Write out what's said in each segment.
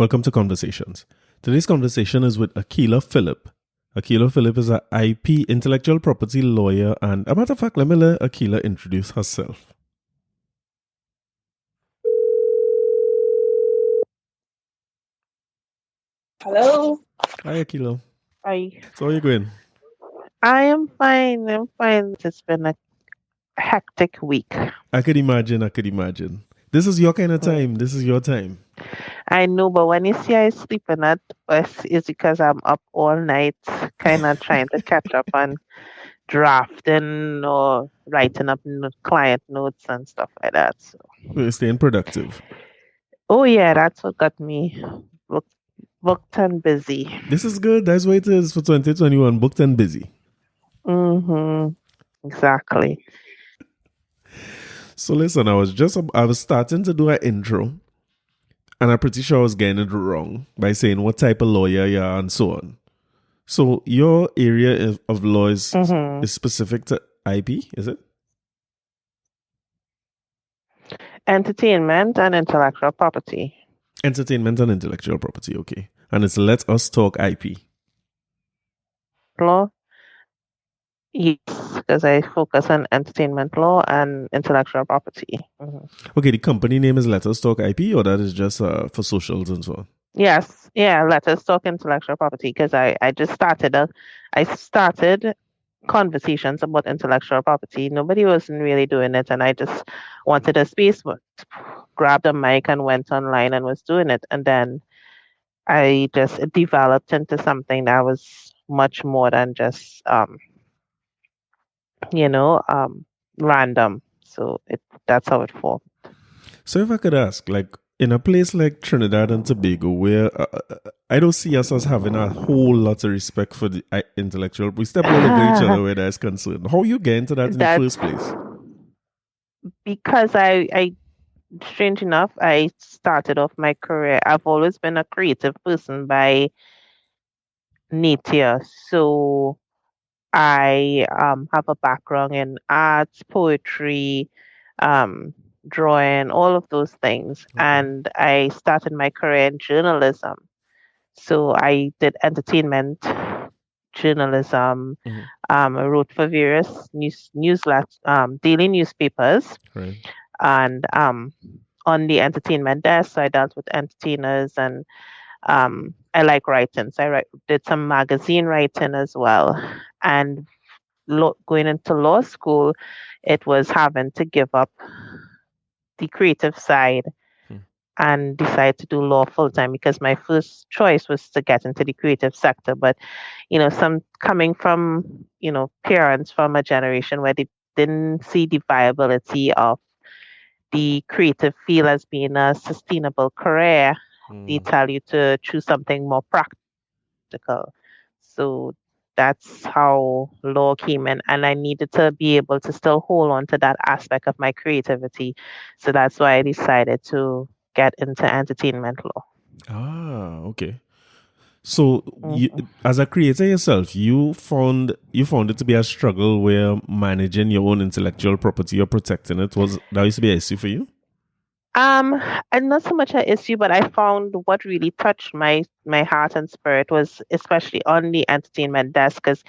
Welcome to Conversations. Today's conversation is with Akilah Phillip. Akilah Phillip is an IP intellectual property lawyer, and a matter of fact, let me let Akilah introduce herself. Hello. Hi, Akilah. I So, how are you going? I am fine. I'm fine. It's been a hectic week. I could imagine. This is your kind of Mm. time. This is your time. I know, but when you see I sleeping at us, it's because I'm up all night, kind of trying to catch up on drafting or writing up client notes and stuff like that. So, We're staying productive. oh yeah, that's what got me book, booked and busy. This is good. That's what it is for 2021. Booked and busy. Mm-hmm. Exactly. So, listen, I was starting to do an intro, and I'm pretty sure I was getting it wrong by saying what type of lawyer you are and so on. So your area of law Mm-hmm. is specific to IP, is it? Entertainment and intellectual property. Entertainment and intellectual property, okay. And it's Let Us Talk IP. Law. Yes, because I focus on entertainment law and intellectual property. Okay, the company name is Let Us Talk IP, or that is just for socials and so on? Yes, yeah. Let us talk intellectual property because I started conversations about intellectual property. Nobody wasn't really doing it, and I just wanted a space, but grabbed a mic and went online and was doing it, and then it developed into something that was much more than just you know um random. So that's how it formed. So if I could ask, like in a place like Trinidad and Tobago, where I don't see us as having a whole lot of respect for the intellectual, we step all over each other where that's concerned. How you get into that in the That's first place? because strange enough, I started off my career. I've always been a creative person by nature. So I have a background in arts, poetry, um, drawing, all of those things. Okay. And I started my career in journalism. So I did entertainment, journalism. Mhm. I wrote for various daily newspapers, Right. and on the entertainment desk, so I dealt with entertainers, and I like writing, so did some magazine writing as well. And going into law school, it was having to give up the creative side Hmm. and decide to do law full time because my first choice was to get into the creative sector. But some coming from parents from a generation where they didn't see the viability of the creative field as being a sustainable career, they Hmm. tell you to choose something more practical. So that's how law came in. And I needed to be able to still hold on to that aspect of my creativity. So that's why I decided to get into entertainment law. Okay. So, Mhm. as a creator yourself, you found it to be a struggle where managing your own intellectual property or protecting it was that used to be an issue for you. Um, and not so much an issue, but I found what really touched my heart and spirit was especially on the entertainment desk, because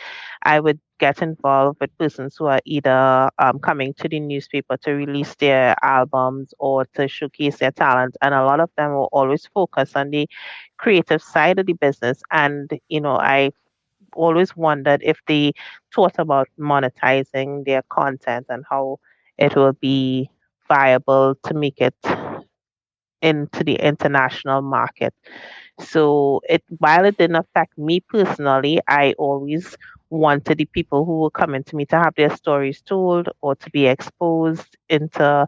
I would get involved with persons who are either coming to the newspaper to release their albums or to showcase their talent, and a lot of them will always focus on the creative side of the business. And I always wondered if they thought about monetizing their content and how it will be viable to make it into the international market. So while it didn't affect me personally, I always wanted the people who were coming to me to have their stories told or to be exposed into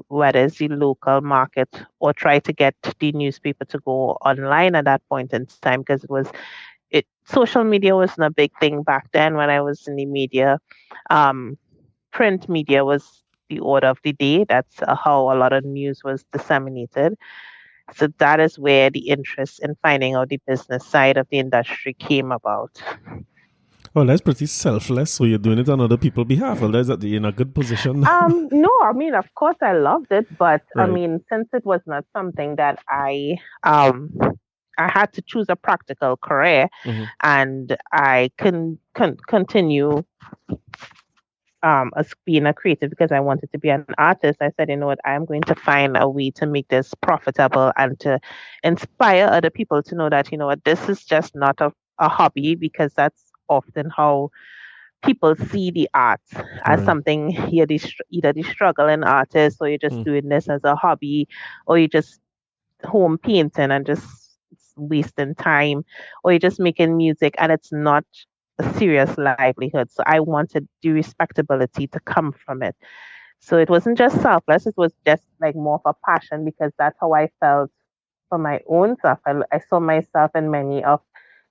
whether it's the local market or try to get the newspaper to go online at that point in time, because it social media wasn't a big thing back then when I was in the media. Um, Print media was the order of the day. That's how a lot of news was disseminated. So that is where the interest in finding out the business side of the industry came about. Well, that's pretty selfless. So you're doing it on other people's behalf. Well, that's that you're in a good position. No, I mean, of course I loved it, but I Right. mean, since it was not something that um I had to choose a practical career, Mm-hmm. and I can continue as being a creative because I wanted to be an artist. I said, you know what, I'm going to find a way to make this profitable and to inspire other people to know that, you know what, this is just not a hobby, because that's often how people see the arts as Right. something either the struggling artist, or you're just Mm. doing this as a hobby, or you just home painting and just wasting time, or you're just making music and it's not a serious livelihood. So I wanted the respectability to come from it. So it wasn't just selfless, it was just like more of a passion, because that's how I felt for my own self. I saw myself in many of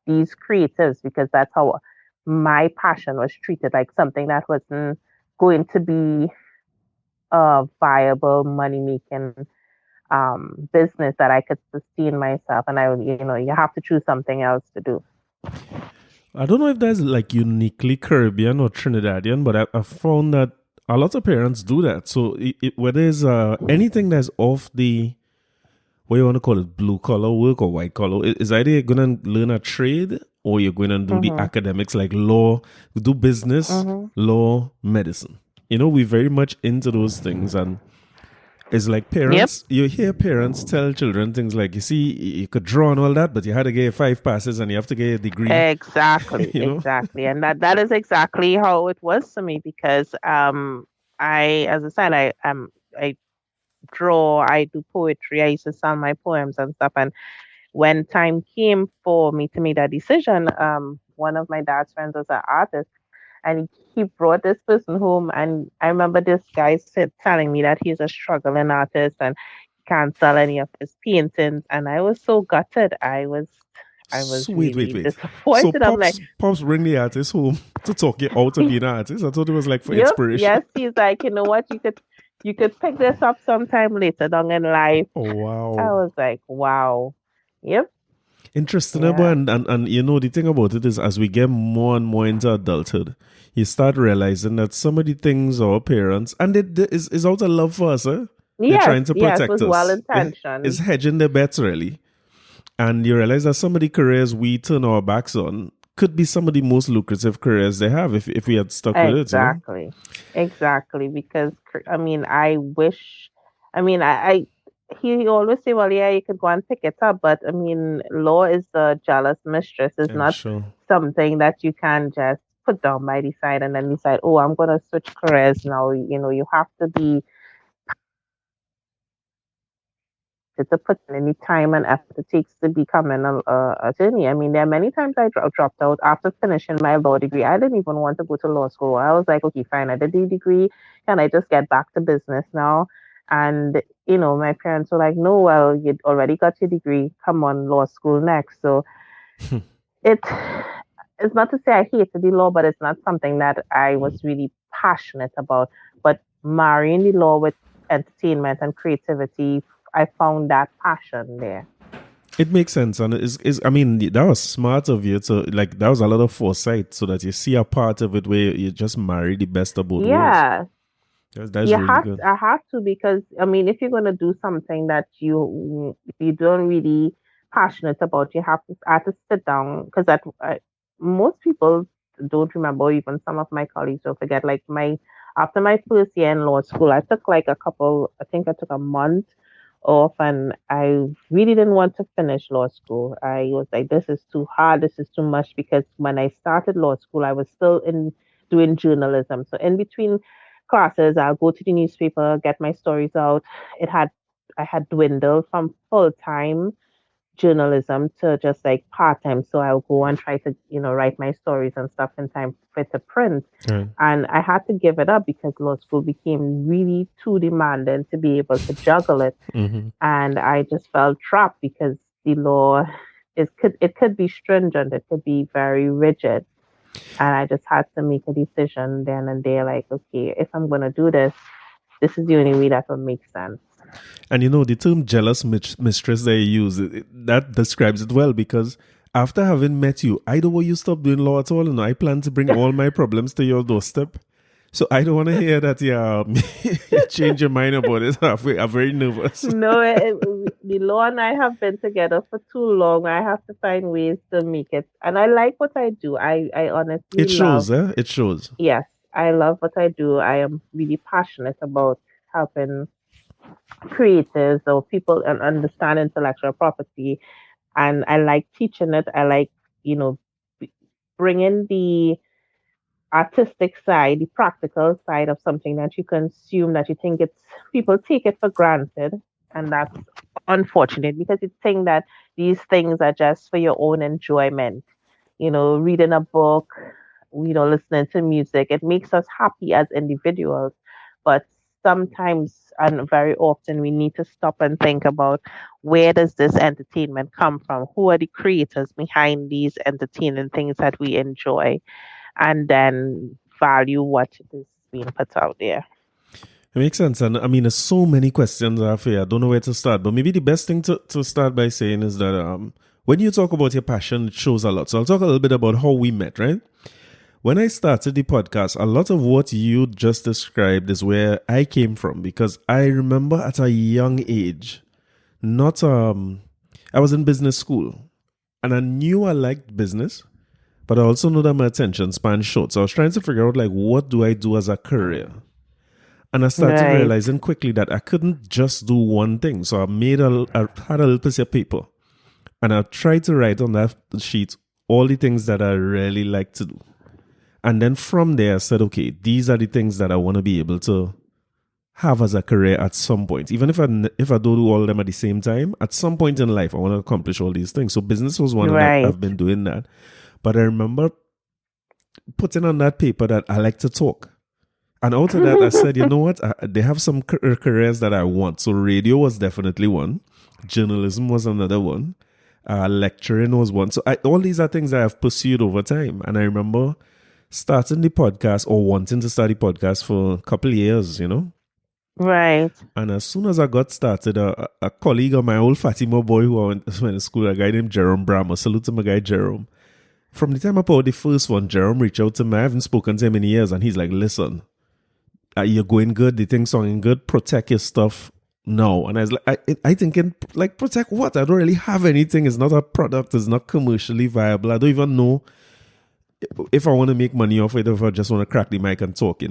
these creatives, because that's how my passion was treated, like something that wasn't going to be a viable money making business that I could sustain myself. And you have to choose something else to do. I don't know if that's like uniquely Caribbean or Trinidadian, but I found that a lot of parents do that. So whether it's anything that's off the, what you want to call it, blue collar work or white collar, is either you're going to learn a trade or you're going to do the Mhm. academics like law, do business, Mhm. law, medicine. We're very much into those things. And it's like Yep. parents, you hear parents tell children things like, you see, you could draw and all that, but you had to get 5 passes and you have to get a degree, Exactly. you know? Exactly. And that is exactly how it was for me, because I, as I said, I draw, I do poetry, I used to sell my poems and stuff. And when time came for me to make that decision, one of my dad's friends was an artist, and he brought this person home. And I remember this guy said, telling me that he's a struggling artist and he can't sell any of his paintings. And I was so gutted. I was So wait, really wait. So disappointed. I'm like, pops bring the artist home to talk you out of being an artist. I thought it was like for yep, inspiration. yes. He's like, you know what, you could pick this up sometime later down in life. Oh I wow. was like, wow. Yep. Interesting, Yeah. and the thing about it is, as we get more and more into adulthood, you start realizing that some of the things our parents, and is out of love for us, eh? They're Yes, trying to yes, protect was well us. It's intentioned. hedging their bets, really. And you realize that some of the careers we turn our backs on could be some of the most lucrative careers they have if we had stuck with it. Exactly. Exactly. Because I mean, I wish, I mean, he always say, well, yeah, you could go and pick it up, but I mean, law is the jealous mistress. It's I'm not sure. something that you can just put down by the side and then decide, oh, I'm gonna switch careers now. You have to be to put in any time and effort it takes to become an attorney. I mean, there are many times I dropped out after finishing my law degree. I didn't even want to go to law school. I was like, okay, fine, I did the degree. Can I just get back to business now? And, my parents were like, no, well, you already got your degree. Come on, law school next. So it, it's not to say I hated the law, but it's not something that I was really passionate about. But marrying the law with entertainment and creativity, I found that passion there. It makes sense, and I mean, that was smart of you. So, like, that was a lot of foresight, so that you see a part of it where you just marry the best of both worlds. Yeah, That's really good. I have to, because I mean, if you're gonna do something that you don't really passionate about, you have to sit down, because that most people don't remember. Even some of my colleagues don't forget. Like my after my first year in law school, I took like a couple. I think I took a month off, and I really didn't want to finish law school. I was like, this is too hard. This is too much, because when I started law school, I was still in doing journalism. So in between classes, I'll go to the newspaper, get my stories out. It had I had dwindled from full time journalism to just like part time. So I'll go and try to, write my stories and stuff in time for it to print. Right. And I had to give it up because law school became really too demanding to be able to juggle it. Mm-hmm. And I just felt trapped, because the law it could be stringent, it could be very rigid. And I just had to make a decision then and there, like, okay, if I'm gonna do this, this is the only way that will make sense. And the term jealous mistress they use, that describes it well, because After having met you, I don't want you to stop doing law at all. And I plan to bring all my problems to your doorstep. So I don't want to hear that you change your mind about it halfway. I'm very nervous. No, the law and I have been together for too long. I have to find ways to make it. And I like what I do. I honestly It shows, love, eh? It shows. yes, I love what I do. I am really passionate about helping creators or people and understand intellectual property. And I like teaching it. I like, you know, b- bringing the artistic side, the practical side of something that you consume that you think it's people take it for granted. And that's unfortunate because you think that these things are just for your own enjoyment. Reading a book, listening to music, it makes us happy as individuals. But sometimes and very often we need to stop and think about where does this entertainment come from? Who are the creators behind these entertaining things that we enjoy? And then value what is being put out there. It makes sense. And I mean, there's so many questions I feel. I don't know where to start. But maybe the best thing to start by saying is that when you talk about your passion, it shows a lot. So I'll talk a little bit about how we met, right? When I started the podcast, a lot of what you just described is where I came from because I remember at a young age, not I was in business school and I knew I liked business, but I also know that my attention span short. So I was trying to figure out like what do I do as a career? And I started Right. realizing quickly that I couldn't just do one thing. So I had a little piece of paper and I tried to write on that sheet all the things that I really like to do. And then from there, I said, okay, these are the things that I want to be able to have as a career at some point. Even if I don't do all of them at the same time, at some point in life, I want to accomplish all these things. So business was one, and Right. I've been doing that. But I remember putting on that paper that I like to talk. And out of that, I said, you know what? They have some careers that I want. So radio was definitely one. Journalism was another one. Lecturing was one. So all these are things that I've pursued over time. And I remember starting the podcast or wanting to start the podcast for a couple of years. Right. And as soon as I got started, a colleague of my old Fatima boy who I went to school, a guy named Jerome Brammer, salute to my guy Jerome. From the time I put out the first one, Jerome reached out to me. I haven't spoken to him in years. And he's like, listen, you're going good, the thing's sounding good, protect your stuff now. And I was like, I thinking, like, protect what? I don't really have anything. It's not a product, it's not commercially viable. I don't even know if I want to make money off it, or if I just want to crack the mic and talk.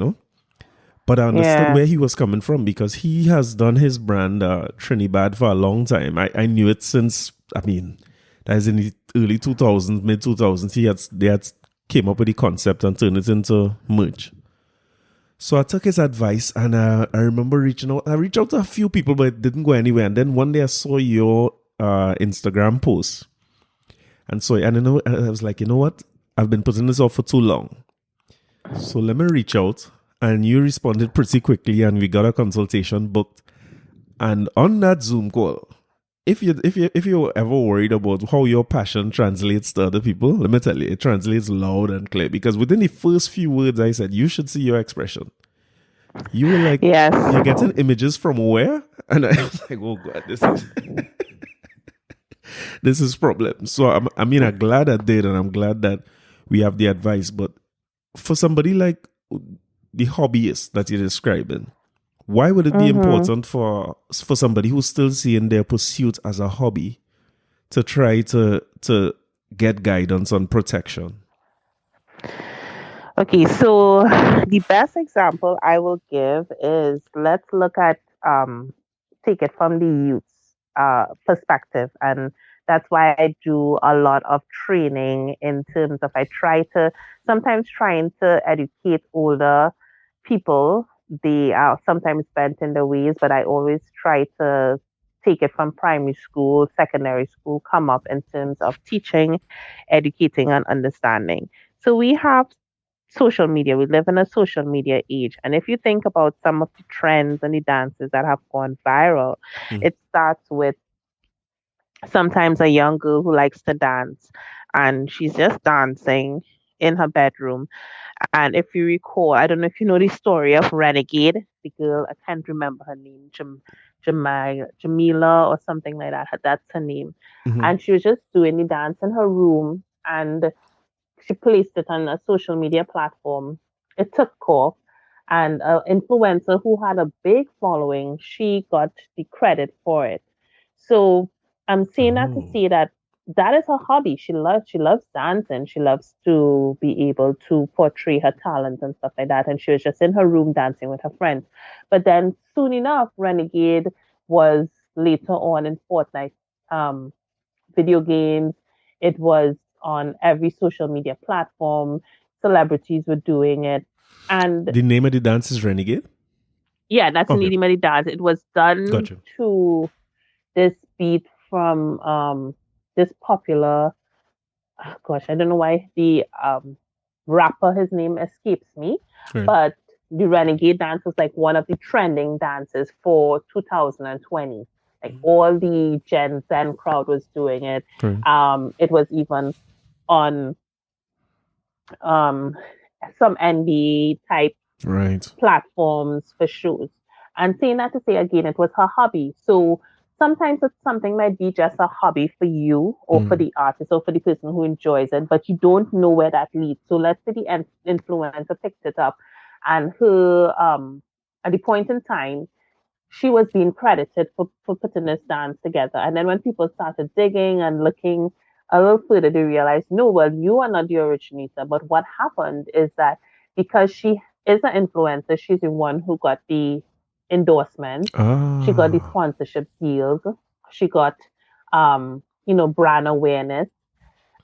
But I understood Yeah. where he was coming from because he has done his brand Trinidad for a long time. I knew it since, I mean, that is in the early 2000s, mid 2000s. They had came up with the concept and turned it into merch. So I took his advice and I remember reaching out. I reached out to a few people, but it didn't go anywhere. And then one day I saw your Instagram post. And so and I was like, you know what? I've been putting this off for too long. So let me reach out. And you responded pretty quickly and we got a consultation booked. And on that Zoom call, if you're ever worried about how your passion translates to other people, let me tell you, it translates loud and clear. Because within the first few words I said, you should see your expression. You were like, Yes. you're getting images from where? And I was like, oh God, this is problem. So I'm glad I did, and I'm glad that we have the advice. But for somebody like the hobbyist that you're describing, why would it be Mm-hmm. important for somebody who's still seeing their pursuit as a hobby to try to get guidance on protection? Okay, so the best example I will give is let's look at take it from the youth's perspective, and that's why I do a lot of training in terms of I try to sometimes trying to educate older people. They are sometimes bent in the ways, but I always try to take it from primary school, secondary school, come up in terms of teaching, educating, and understanding. So we have social media. We live in a social media age. And if you think about some of the trends and the dances that have gone viral, Hmm. it starts with sometimes a young girl who likes to dance and she's just dancing in her bedroom. And if you recall, I don't know if you know the story of Renegade, the girl, I can't remember her name, Jamila or something like that. That's her name. Mm-hmm. And she was just doing the dance in her room, and she placed it on a social media platform. It took off, and an influencer who had a big following, she got the credit for it. So I'm saying that to Oh. say that that is her hobby. She loves dancing. She loves to be able to portray her talent and stuff like that. And she was just in her room dancing with her friends. But then soon enough, Renegade was later on in Fortnite um, video games. It was on every social media platform. Celebrities were doing it. And The name of the dance is Renegade? yeah, that's an Okay. Edie dance. It was done Gotcha. to this beat from this popular, oh gosh, I don't know why the rapper, his name escapes me, Right. but the Renegade dance was like one of the trending dances for 2020. Like all the Gen Z crowd was doing it. Right. It was even on um, some NBA type Right. platforms for shows. And saying that to say again, it was her hobby. So sometimes it's something might be just a hobby for you or for Mm. the artist or for the person who enjoys it, but you don't know where that leads. So let's say the influencer picked it up and her at the point in time she was being credited for putting this dance together. And then when people started digging and looking a little further, they realized, no, well, you are not the originator. But what happened is that because she is an influencer, she's the one who got the endorsement, she got the Ah. sponsorship deals, she got brand awareness,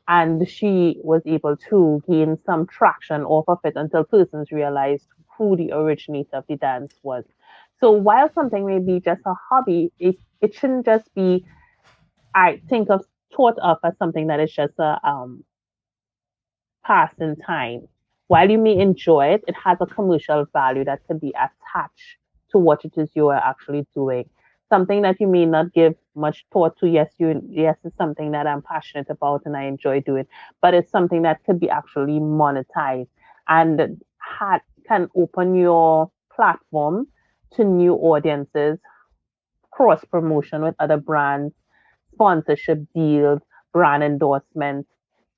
and she was able to gain some traction off of it until persons realized who the originator of the dance was. So while something may be just a hobby, it shouldn't just be I think of thought of as something that is just a pass in time. While you may enjoy it, it has a commercial value that can be attached to what it is you are actually doing. Something that you may not give much thought to. Yes, it's something that I'm passionate about and I enjoy doing, but it's something that could be actually monetized and can open your platform to new audiences, cross promotion with other brands, sponsorship deals, brand endorsements.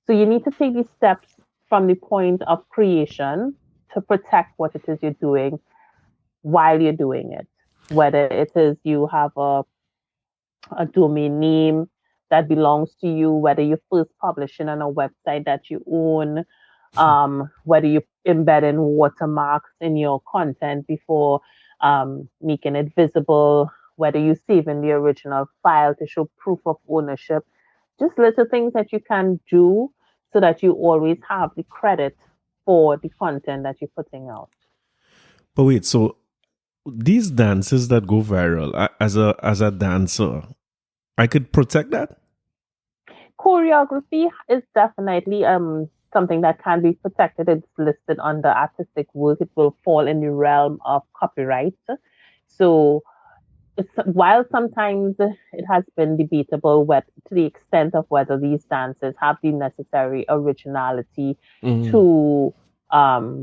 So you need to take these steps from the point of creation to protect what it is you're doing while you're doing it. Whether it is you have a domain name that belongs to you, whether you're first publishing on a website that you own, whether you embed in watermarks in your content before making it visible, whether you save in the original file to show proof of ownership, just little things that you can do so that you always have the credit for the content that you're putting out. But wait, so these dances that go viral, as a dancer, I could protect that? Choreography is definitely something that can be protected. It's listed under artistic work. It will fall in the realm of copyright. So while sometimes it has been debatable to the extent of whether these dances have the necessary originality Mm. to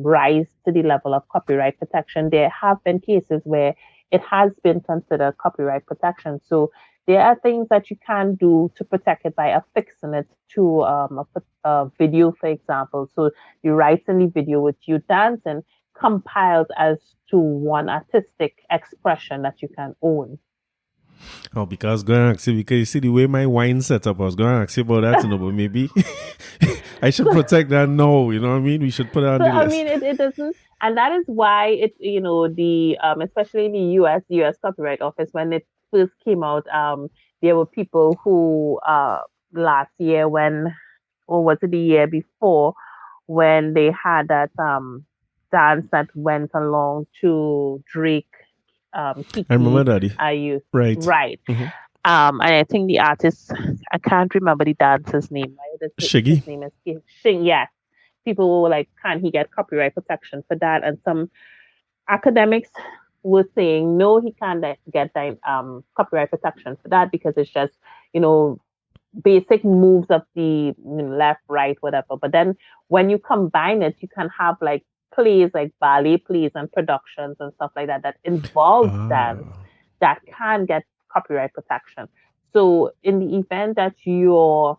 rise to the level of copyright protection, there have been cases where it has been considered copyright protection. So there are things that you can do to protect it by affixing it to a video, for example. So the rights in the video with you dancing compiled as to one artistic expression that you can own. Oh, because going to ask you, because you see the way my wine set up, I was going to ask you about that, but maybe I should protect that now. You know what I mean? We should put it on So the I list. mean, it doesn't, and that is why the especially in the U.S. Copyright Office when it first came out, there were people who last year or was it the year before when they had that dance that went along to Drake, I remember Kiki, Daddy. are you Right. right? Mm-hmm. And I think the artist, I can't remember the dancer's name. Right? His Shiggy. name is Shing. Yes, people were like, can he get copyright protection for that? And some academics were saying, no, he can't get that copyright protection for that because it's just, you know, basic moves of the left, right, whatever. But then when you combine it, you can have like plays, like ballet plays and productions and stuff like that that involves dance. Ah. that can get copyright protection. So in the event that your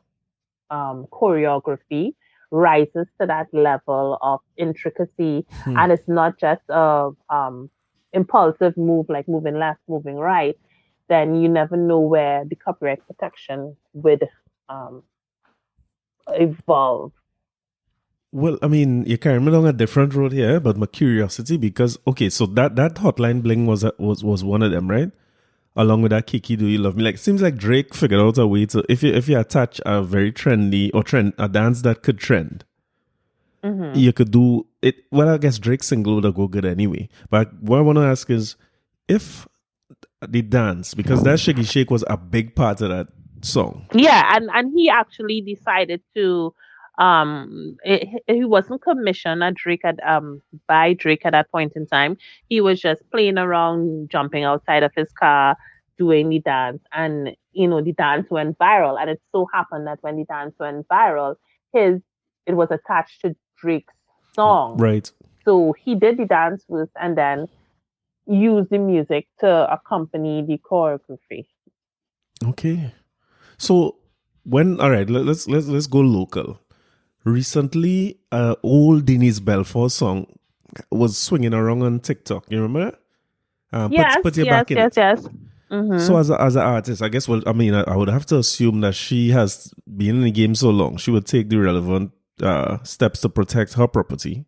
choreography rises to that level of intricacy, Hmm. and it's not just a impulsive move like moving left, moving right, then you never know where the copyright protection would um, evolve. Well, I mean, you're carrying me along a different road here, but my curiosity because okay, so that Hotline Bling was one of them, right? Along with that Kiki Do You Love Me. Like seems like Drake figured out a way to if you attach a very trendy or trend a dance that could trend, Hmm. you could do it. Well, I guess Drake's single would have go good anyway. But what I want to ask is if the dance, because that Shaggy Shake was a big part of that song. Yeah, and he actually decided to he wasn't commissioned at Drake at by Drake at that point in time. He was just playing around, jumping outside of his car, doing the dance, and the dance went viral. And it so happened that when the dance went viral, his it was attached to Drake's song. Right. So he did the dance first and then used the music to accompany the choreography. Okay. So when all right, let's go local. Recently, old Denise Belfort song was swinging around on TikTok. You remember? Yes, Put your yes, back in yes, it. yes. So Mm-hmm. as an artist, I guess. Well, I mean, I would have to assume that she has been in the game so long, she would take the relevant steps to protect her property.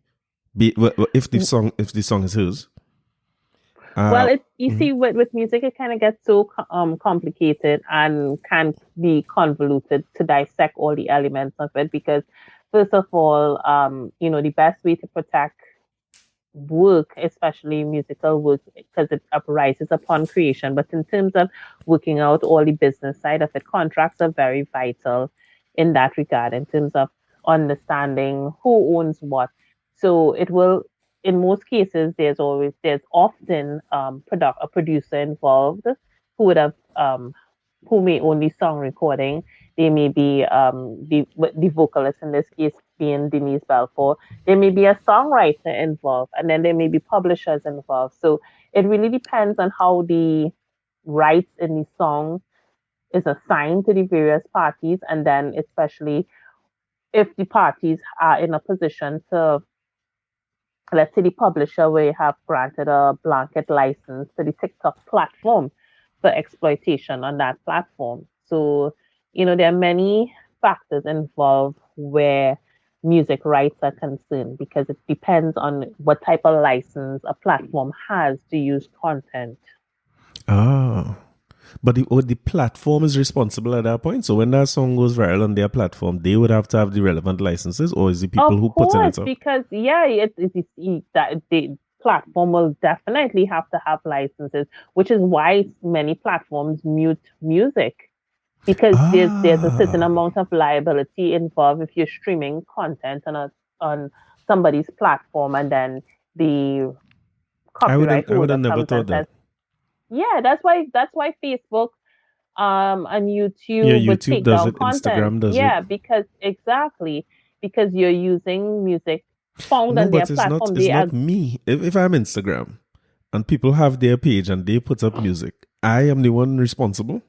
If the song is hers. Well, Uh, you mhm. see, with music, it kind of gets so complicated and can be convoluted to dissect all the elements of it. Because first of all, the best way to protect work, especially musical work, because it arises upon creation. But in terms of working out all the business side of it, contracts are very vital in that regard, in terms of understanding who owns what. So it will, in most cases, there's often a producer involved who would have who may own the song recording. They may be the vocalist in this case being Denise Balfour. There may be a songwriter involved, and then there may be publishers involved. So it really depends on how the rights in the song is assigned to the various parties, and then especially if the parties are in a position to, let's say, the publisher will have granted a blanket license to the TikTok platform for exploitation on that platform. So, there are many factors involved where music rights are concerned because it depends on what type of license a platform has to use content. Ah, but the platform is responsible at that point. So when that song goes viral on their platform, they would have to have the relevant licenses, or is it people Of who putting course, it up? because yeah, that the platform will definitely have to have licenses, which is why many platforms mute music because there's a certain Ah, amount of liability involved if you're streaming content on somebody's platform and then the copyright I would holder have never comes and thought that. says, yeah, that's why Facebook and Yeah, YouTube would YouTube take does down it, content. Instagram does it. Yeah, because exactly because you're using music found No, on their but platform. it's They are not me. If I'm Instagram and people have their page and they put up music, I am the one responsible.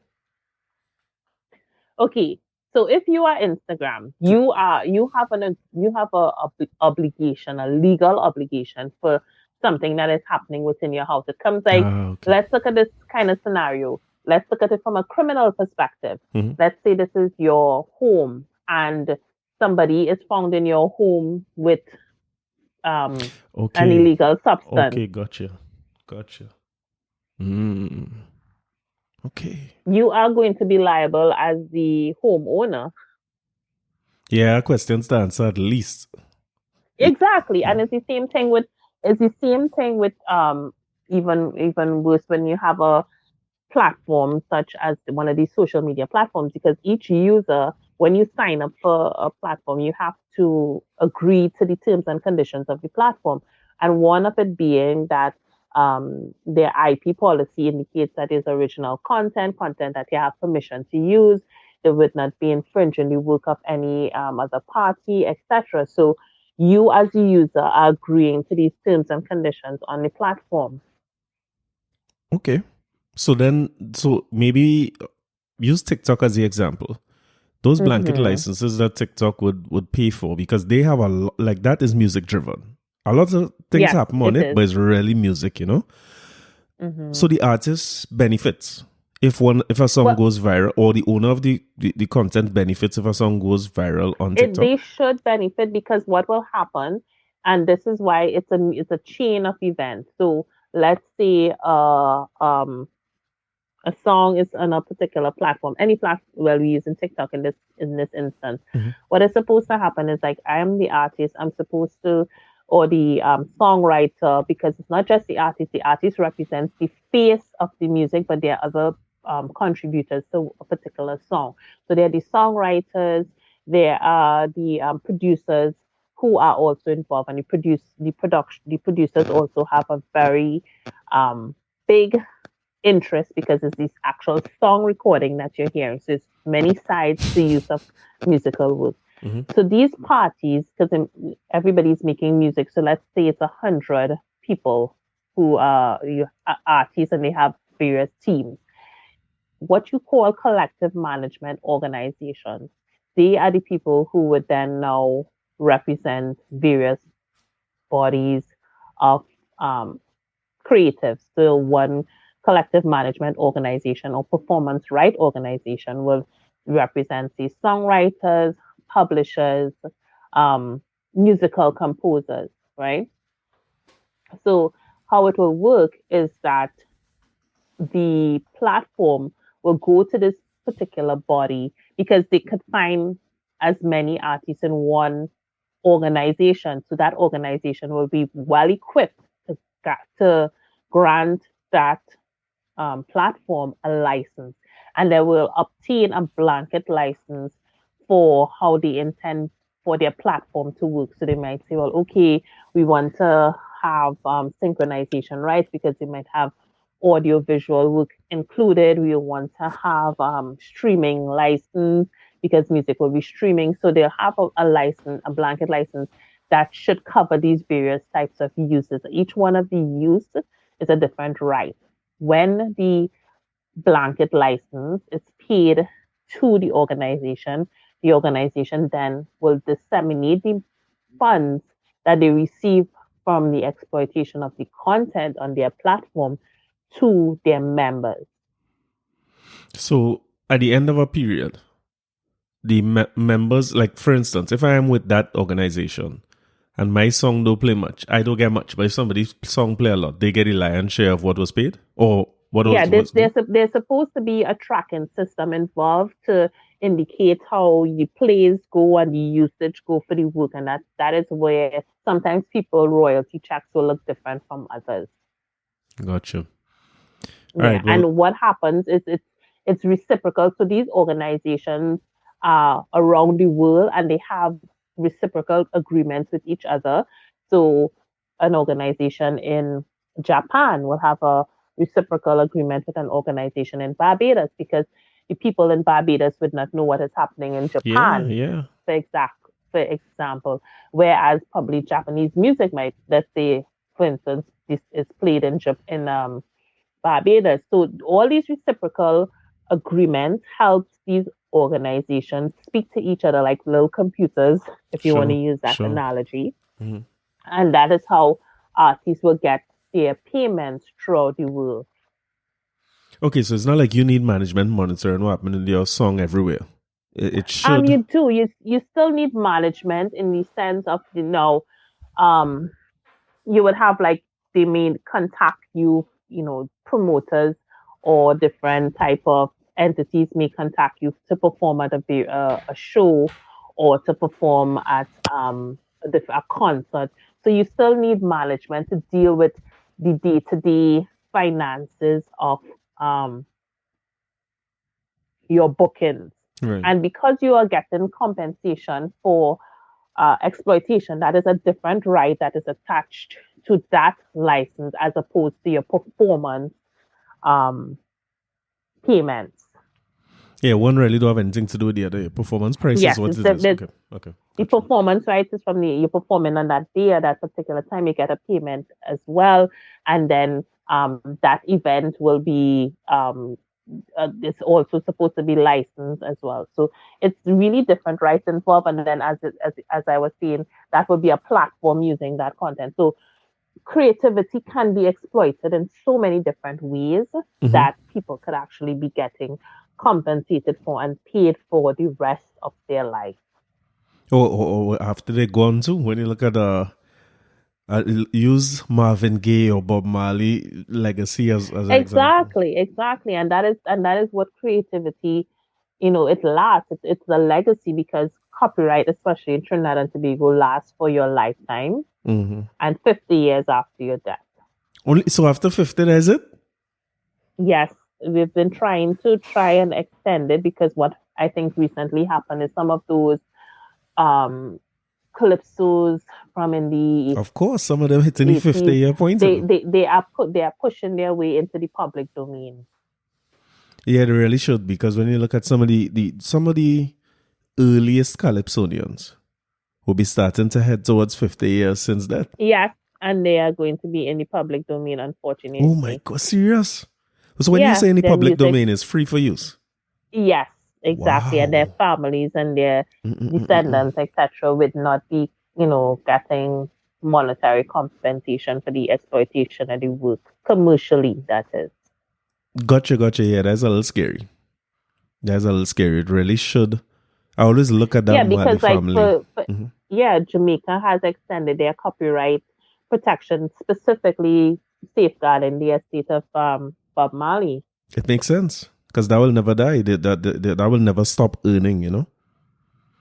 okay. So if you are Instagram, you have a obligation, a legal obligation for something that is happening within your house. It comes like, Ah, okay. let's look at this kind of scenario. Let's look at it from a criminal perspective. Hmm. Let's say this is your home and somebody is found in your home with um an Okay. illegal substance. Okay, gotcha. Gotcha. Mm. Okay. You are going to be liable as the homeowner. Yeah, questions to answer at least. Y- Exactly, mm. and it's the same thing with even worse when you have a platform such as one of these social media platforms because each user when you sign up for a platform you have to agree to the terms and conditions of the platform, and one of it being that their IP policy indicates that is original content that you have permission to use. They would not be infringing the work of any other party, etc. So you as a user are agreeing to these terms and conditions on the platform. Okay. So maybe use TikTok as the example. Those blanket Mm-hmm. licenses that TikTok would pay for, because they have like that is music driven. A lot of things Yes, happen on it it, is. but it's really music, you know. So Mm-hmm. the artist benefits if a song Well, goes viral, or the owner of the content benefits if a song goes viral on they TikTok. should benefit because what will happen, and this is why it's a chain of events. So let's say a song is on a particular platform, any platform, well, we're using TikTok in this instance. Mhm. What is supposed to happen is like I am the artist, I'm supposed to, or the songwriter, because it's not just the artist. The artist represents the face of the music, but there are other contributors to a particular song. So there are the songwriters, there are the producers who are also involved, and the producers also have a very big interest because it's this actual song recording that you're hearing. So it's many sides to use of musical work. Mhm. So these parties, because everybody's making music, so let's say it's 100 people who are artists and they have various teams. What you call collective management organizations, they are the people who would then now represent various bodies of um, creatives. So one collective management organization or performance right organization will represent the songwriters, publishers, um, musical composers, right? So how it will work is that the platform will go to this particular body because they could find as many artists in one organization. So that organization will be well equipped to grant that platform a license, and they will obtain a blanket license for how they intend for their platform to work. So they might say, well, okay, we want to have synchronization rights because they might have audio visual work included. We want to have streaming license because music will be streaming. So they'll have a license, a blanket license that should cover these various types of uses. Each one of the use is a different right. When the blanket license is paid to the organization then will disseminate the funds that they receive from the exploitation of the content on their platform to their members. So at the end of a period, the members, like for instance, if I am with that organization and my song don't play much, I don't get much. But if somebody's song play a lot, they get a lion's share of what was paid or what Yeah, was due. there's supposed to be a tracking system involved to indicate how the plays go and the usage go for the work, and that is where sometimes people royalty checks will look different from others. Gotcha. All Yeah, right. Well, and what happens is it's reciprocal. So these organizations are around the world and they have reciprocal agreements with each other. So an organization in Japan will have a reciprocal agreement with an organization in Barbados because the people in Barbados would not know what is happening in yeah, Japan, yeah. for example. Whereas probably Japanese music might, let's say, for instance, this is played in Barbados. So all these reciprocal agreements help these organizations speak to each other like little computers, if you want to Sure, use that sure. analogy. Mhm. And that is how artists will get their payments throughout the world. Okay, so it's not like you need management monitoring what happened in your song everywhere. It should. You do. You still need management in the sense of um, you would have like they may contact you, promoters or different type of entities may contact you to perform at a show or to perform at a concert. So you still need management to deal with the day-to-day finances of um, your bookings. Right. And because you are getting compensation for exploitation, that is a different right that is attached to that license as opposed to your performance um, payments. Yeah, one really don't have anything to do with the other. Your performance price is Yes, what it's it is. Okay, okay, the gotcha. performance rights is from you're performing on that day at that particular time. You get a payment as well, and then that event will be it's also supposed to be licensed as well. So it's really different rights involved. And then as I was saying, that would be a platform using that content. So creativity can be exploited in so many different ways Mm-hmm. that people could actually be getting compensated for and paid for the rest of their life. Or after they're gone too, when you look at use Marvin Gaye or Bob Marley legacy as an example. Exactly. And that is what creativity, it lasts. It's a legacy because copyright, especially in Trinidad and Tobago, lasts for your lifetime Mm-hmm. and 50 years after your death. Only so after 50, is it? Yes, we've been try and extend it because what I think recently happened is some of those um calypsos from in the Of course, some of them hitting the 50 80s, year point. they are pushing their way into the public domain. Yeah, they really should because when you look at some of the earliest Calypsonians will be starting to head towards 50 years since that. Yes, and they are going to be in the public domain, Oh my unfortunately. god, serious? So when you Yeah, say in the their public music. domain is free for use. Yes, exactly, and their Wow. families and their Mm-mm-mm-mm. descendants, etc., would not be, getting monetary compensation for the exploitation of the work commercially. That is. Gotcha. Yeah, that's a little scary. That's a little scary. It really should. I always look at that Yeah, Marley because like family. for Hmm. yeah, Jamaica has extended their copyright protection specifically safeguarding the estate of Bob Marley. It makes sense because that will never die. That will never stop earning.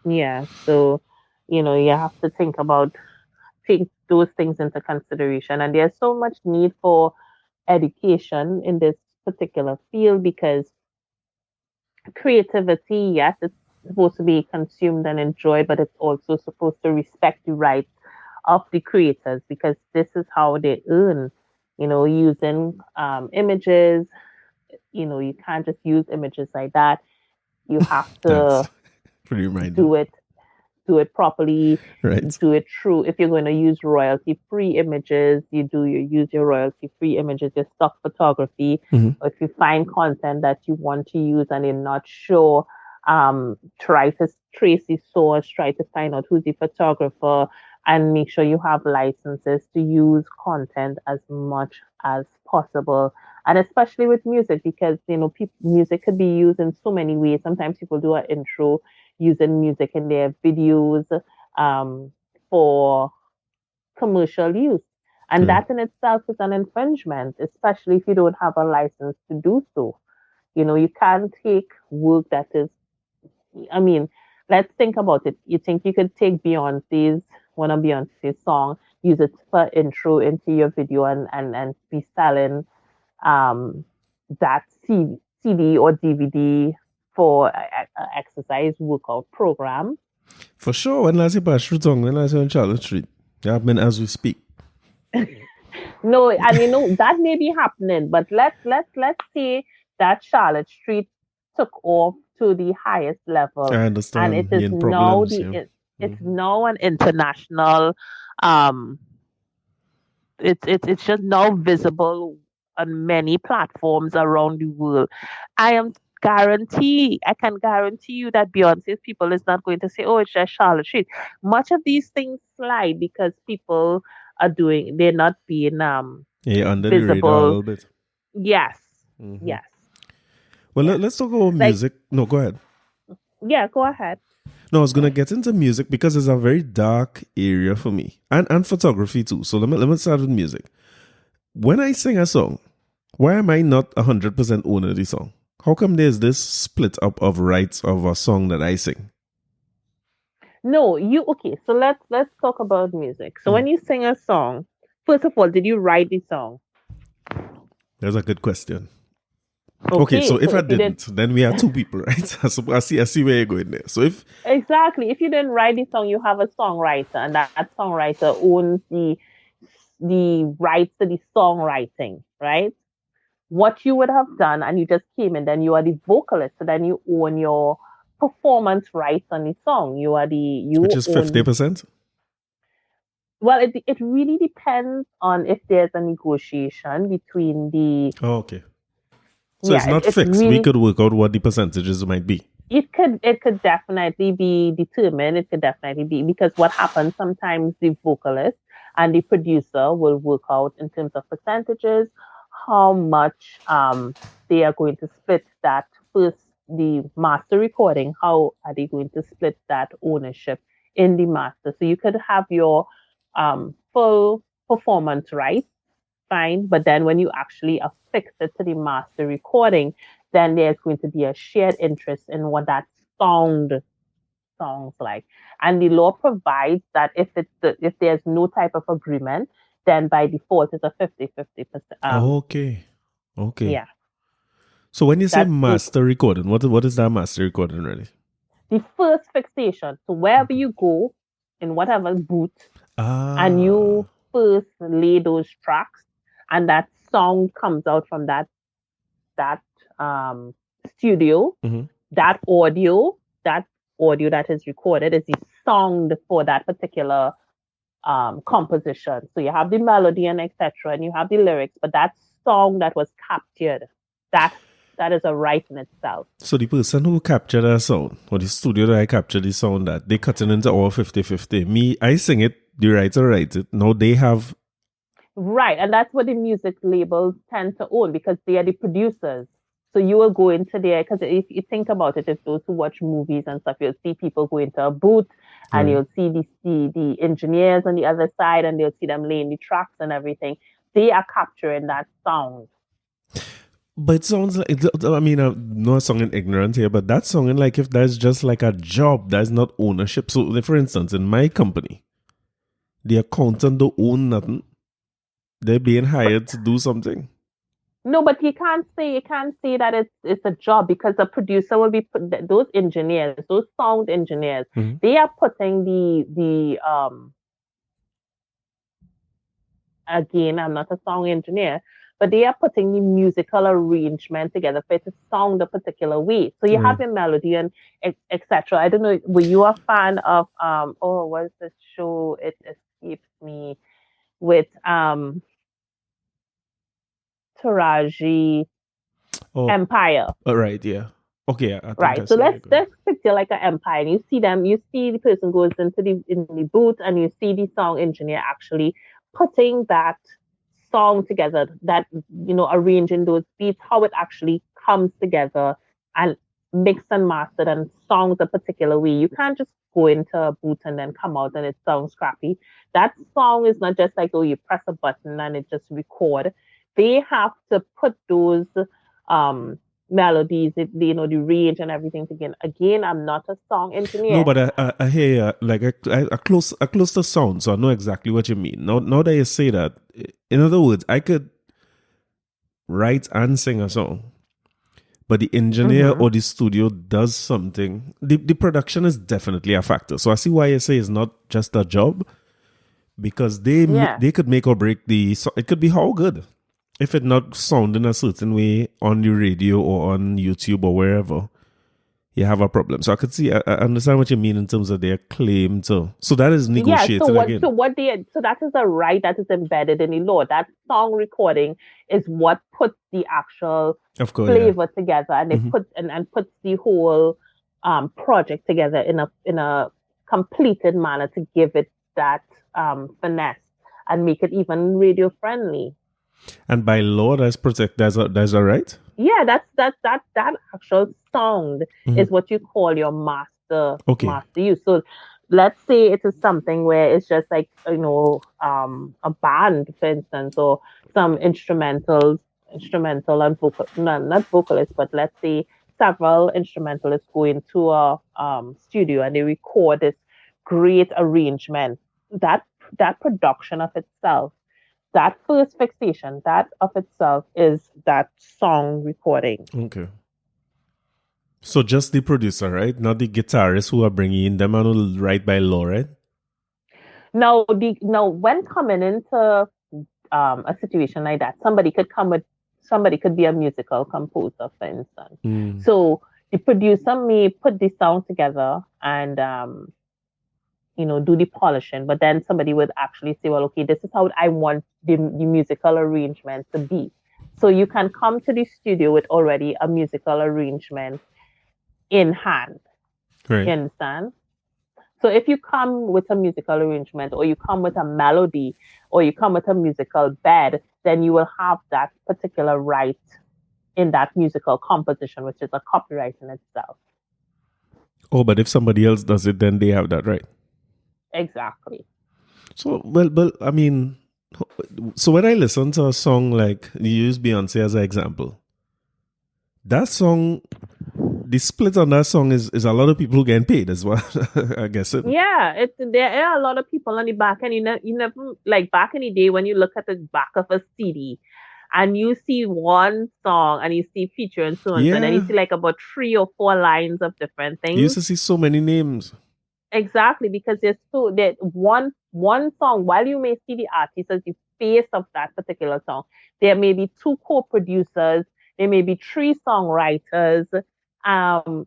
Yeah, so you have to take those things into consideration, and there's so much need for education in this particular field because creativity, yes, it's supposed to be consumed and enjoyed, but it's also supposed to respect the rights of the creators because this is how they earn, using images. You can't just use images like that. You have That's to pretty reminder, do it do it properly, right? do it true. If you're going to use royalty free images, you use your royalty free images, your stock photography. Hmm. Or if you find content that you want to use and you're not sure, try to trace the source, try to find out who's the photographer, and make sure you have licenses to use content as much as possible. And especially with music, because music could be used in so many ways. Sometimes people do an intro using music in their videos um, for commercial use. And Right. that in itself is an infringement, especially if you don't have a license to do so. You can't take work that is, I mean, let's think about it. You think you could take one of Beyonce's song, use it for intro into your video and be selling um, that CD or DVD for an exercise workout program. For sure. When last you pass through tongue, when last you on Charlotte Street, it happening as we speak. No, and that may be happening, but let's say that Charlotte Street took off to the highest I level, and understand. He in problems, yeah. it's Hmm. now an international um it's just now visible on many platforms around the world. I can guarantee you that Beyonce's people is not going to say, "Oh, it's just Charlotte Street." Much of these things slide because people they're not being Yeah, under the radar a visible. little bit. Yes, Hmm. yes, Well, yes. let's talk about Like, music. No, go ahead. yeah, go ahead. No, I was gonna get into music because it's a very dark area for me, and photography too. So let me start with music. When I sing a song, why am I not 100% owner of the song? How come there's this split up of rights of a song that I sing? No, you okay? So let's talk about music. So Mhm. when you sing a song, first of all, did you write the song? That's a good question. Okay, so Okay, so if I if you did didn't, then we are two people, right? I see where you're going there. So if exactly, if you didn't write the song, you have a songwriter, and that songwriter owns the rights to the songwriting, right? What you would have done, and you just came in, then you are the vocalist, so then you own your performance rights on the song. which You is fifty own percent, Well, it really depends on if there's a negotiation between the Oh, okay. So it's yeah, not it fixed. We really could work out what the percentages might be. it could definitely be determined. It could definitely be because what happens sometimes the vocalist and the producer will work out in terms of percentages how much they are going to split that first the master recording. How are they going to split that ownership in the master? So you could have your full performance right fine. But then when you actually affix it to the master recording, then there's going to be a shared interest in what that sound sounds like. And the law provides that if there's no type of agreement, then by default it's a 50-50%. Okay. Okay. Yeah, So when you say that's master recording, what is that master recording really? the first fixation. So wherever Okay. you go, in whatever booth, and Ah. you first lay those tracks, and that sound comes out from that um, studio, Mm-hmm. that audio, that audio that is recorded is the sound for that particular composition. So you have the melody and etc., and you have the lyrics, but that song that was captured, that that is a right in itself. So the person who captured that sound, or the studio that I captured the sound that, they cut it into all 50-50. Me, I sing it, the writer writes it. Now they have, Right, and that's what the music labels tend to own because they are the producers. So you will go into there because if you think about it, if those who watch movies and stuff, you'll see people go into a booth and right. you'll see the engineers on the other side and they'll see them laying the tracks and everything. They are capturing that sound. But it sounds like, I mean, I'm not sounding ignorant here, but that's sounding like if that's just like a job, that's not ownership. So, like, for instance, in my company, the accountant don't own nothing. They're being But hired to do something. no, but you can't say that it's a job because the producer will be those engineers, those sound engineers, Mm-hmm. they are putting the again, I'm not a song engineer, but they are putting the musical arrangement together for it to sound a particular way. So you Right. have your melody and etc. I don't know, were you a fan of what's the show? It escapes me with Taraji Oh, Empire. right, yeah. Okay, I think Right. I So see where let's you're going. let's picture like an empire. And you see them, you see the person goes into the booth and you see the song engineer actually putting that song together, that arranging those beats, how it actually comes together and mixed and mastered and songs a particular way. You can't just go into a booth and then come out and it sounds crappy. That song is not just like, oh, you press a button and it just record. They have to put those um melodies, the range and everything together. Again, I'm not a song No, engineer. but I hear like a close to sound, so I know exactly what you mean. Now that you say that, in other words, I could write and sing a song, but the engineer Mm-hmm. or the studio does something. The production is definitely a factor. So I see why you say it's not just a job because Yeah. they could make or break the. So it could be how good if it not sound in a certain way on the radio or on YouTube or wherever. You have a problem. So I could see, I understand what you mean in terms of their claim to. So that is Yeah, so negotiated what again. so what they so that is a right that is embedded in the law. That song recording is what puts the actual Of course, yeah. flavor together and they Hmm. and puts the whole project together in a completed manner to give it that finesse and make it even radio friendly. And by law, that's protect. That's all right. Yeah, that actual sound Mm-hmm. is what you call your Okay. master use. So let's say it is something where it's just like a band, for instance, or some instrumental and vocal, no, not vocalists, but let's say several instrumentalists go into a studio and they record this great arrangement. That that production of itself, that first fixation, that of itself is that song recording. Okay. So just the producer, right? Not the guitarist who are bringing in them and will write by law, right? Now when coming into a situation like that, somebody could be a musical composer, for instance. Mm. So the producer may put the song together and do the polishing, but then somebody would actually say, well, okay, this is how I want the musical arrangement to be. So you can come to the studio with already a musical arrangement in hand. You Right. understand? So if you come with a musical arrangement or you come with a melody or you come with a musical bed, then you will have that particular right in that musical composition, which is a copyright in itself. Oh, but if somebody else does it, then they have that right. Exactly. So, well, I mean, so when I listen to a song like you use Beyonce as an example, that song, the split on that song is a lot of people getting paid as well. I guess it. Yeah, there are a lot of people on the back, and you never like back in the day when you look at the back of a CD and you see one song and you see feature and so on, and then you Yeah, see like about 3 or 4 lines of different you used things. to see so many names. Exactly, because there's so that one song, while you may see the artist as the face of that particular song, there may be 2 co-producers, there may be 3 songwriters, and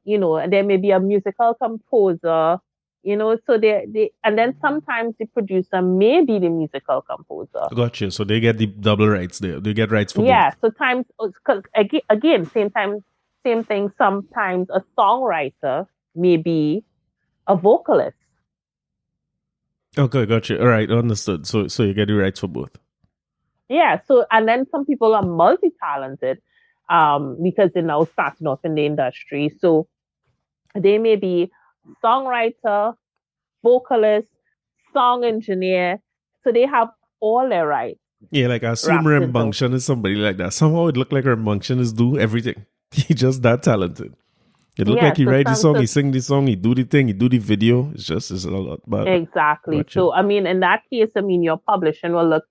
there may be a musical composer, so they and then sometimes the producer may be the musical composer. Gotcha. So they get the double rights there. They get rights for both. Yeah, so times again, same thing. Sometimes a songwriter may be a vocalist. Okay, gotcha. All right, understood. So you get the rights for both. Yeah, so and then some people are multi-talented because they're now starting off in the industry. So they may be songwriter, vocalist, song engineer. So they have all their rights Yeah, like I assume wrapped into. Rambunctious is somebody like that. Somehow it looked like Rambunctious is do everything. He just that talented. It looked Yeah, like he so write the some song, so he sing the song, he do the thing, he do the video. It's a lot. But exactly. gotcha. So I mean, in that case, I mean, your publishing will look,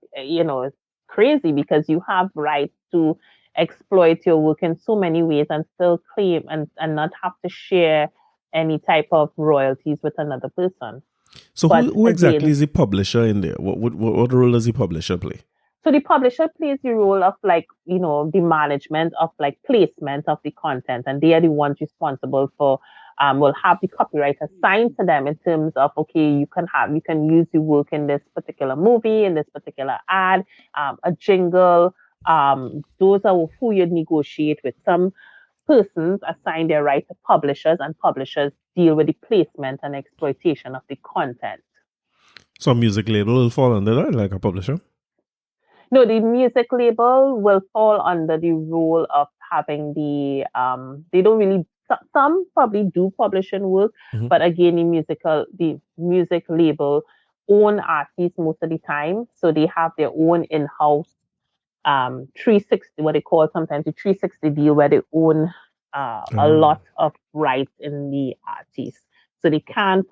crazy because you have rights to exploit your work in so many ways and still claim and not have to share any type of royalties with another person. So But who exactly again, is the publisher in there? What role does the publisher play? so the publisher plays the role of like, the management of like placement of the content, and they are the ones responsible for will have the copyright assigned to them in terms of okay, you can use the work in this particular movie, in this particular ad, a jingle. Those are who you negotiate with. Some persons assign their right to publishers, and publishers deal with the placement and exploitation of the content. So a music label will fall under that, like a publisher. No, the music label will fall under the role of having they don't really, some probably do publishing work, Mm-hmm. but again, the music label own artists most of the time. So they have their own in-house 360, what they call sometimes the 360 deal, where they own a lot of rights in the artist. So they can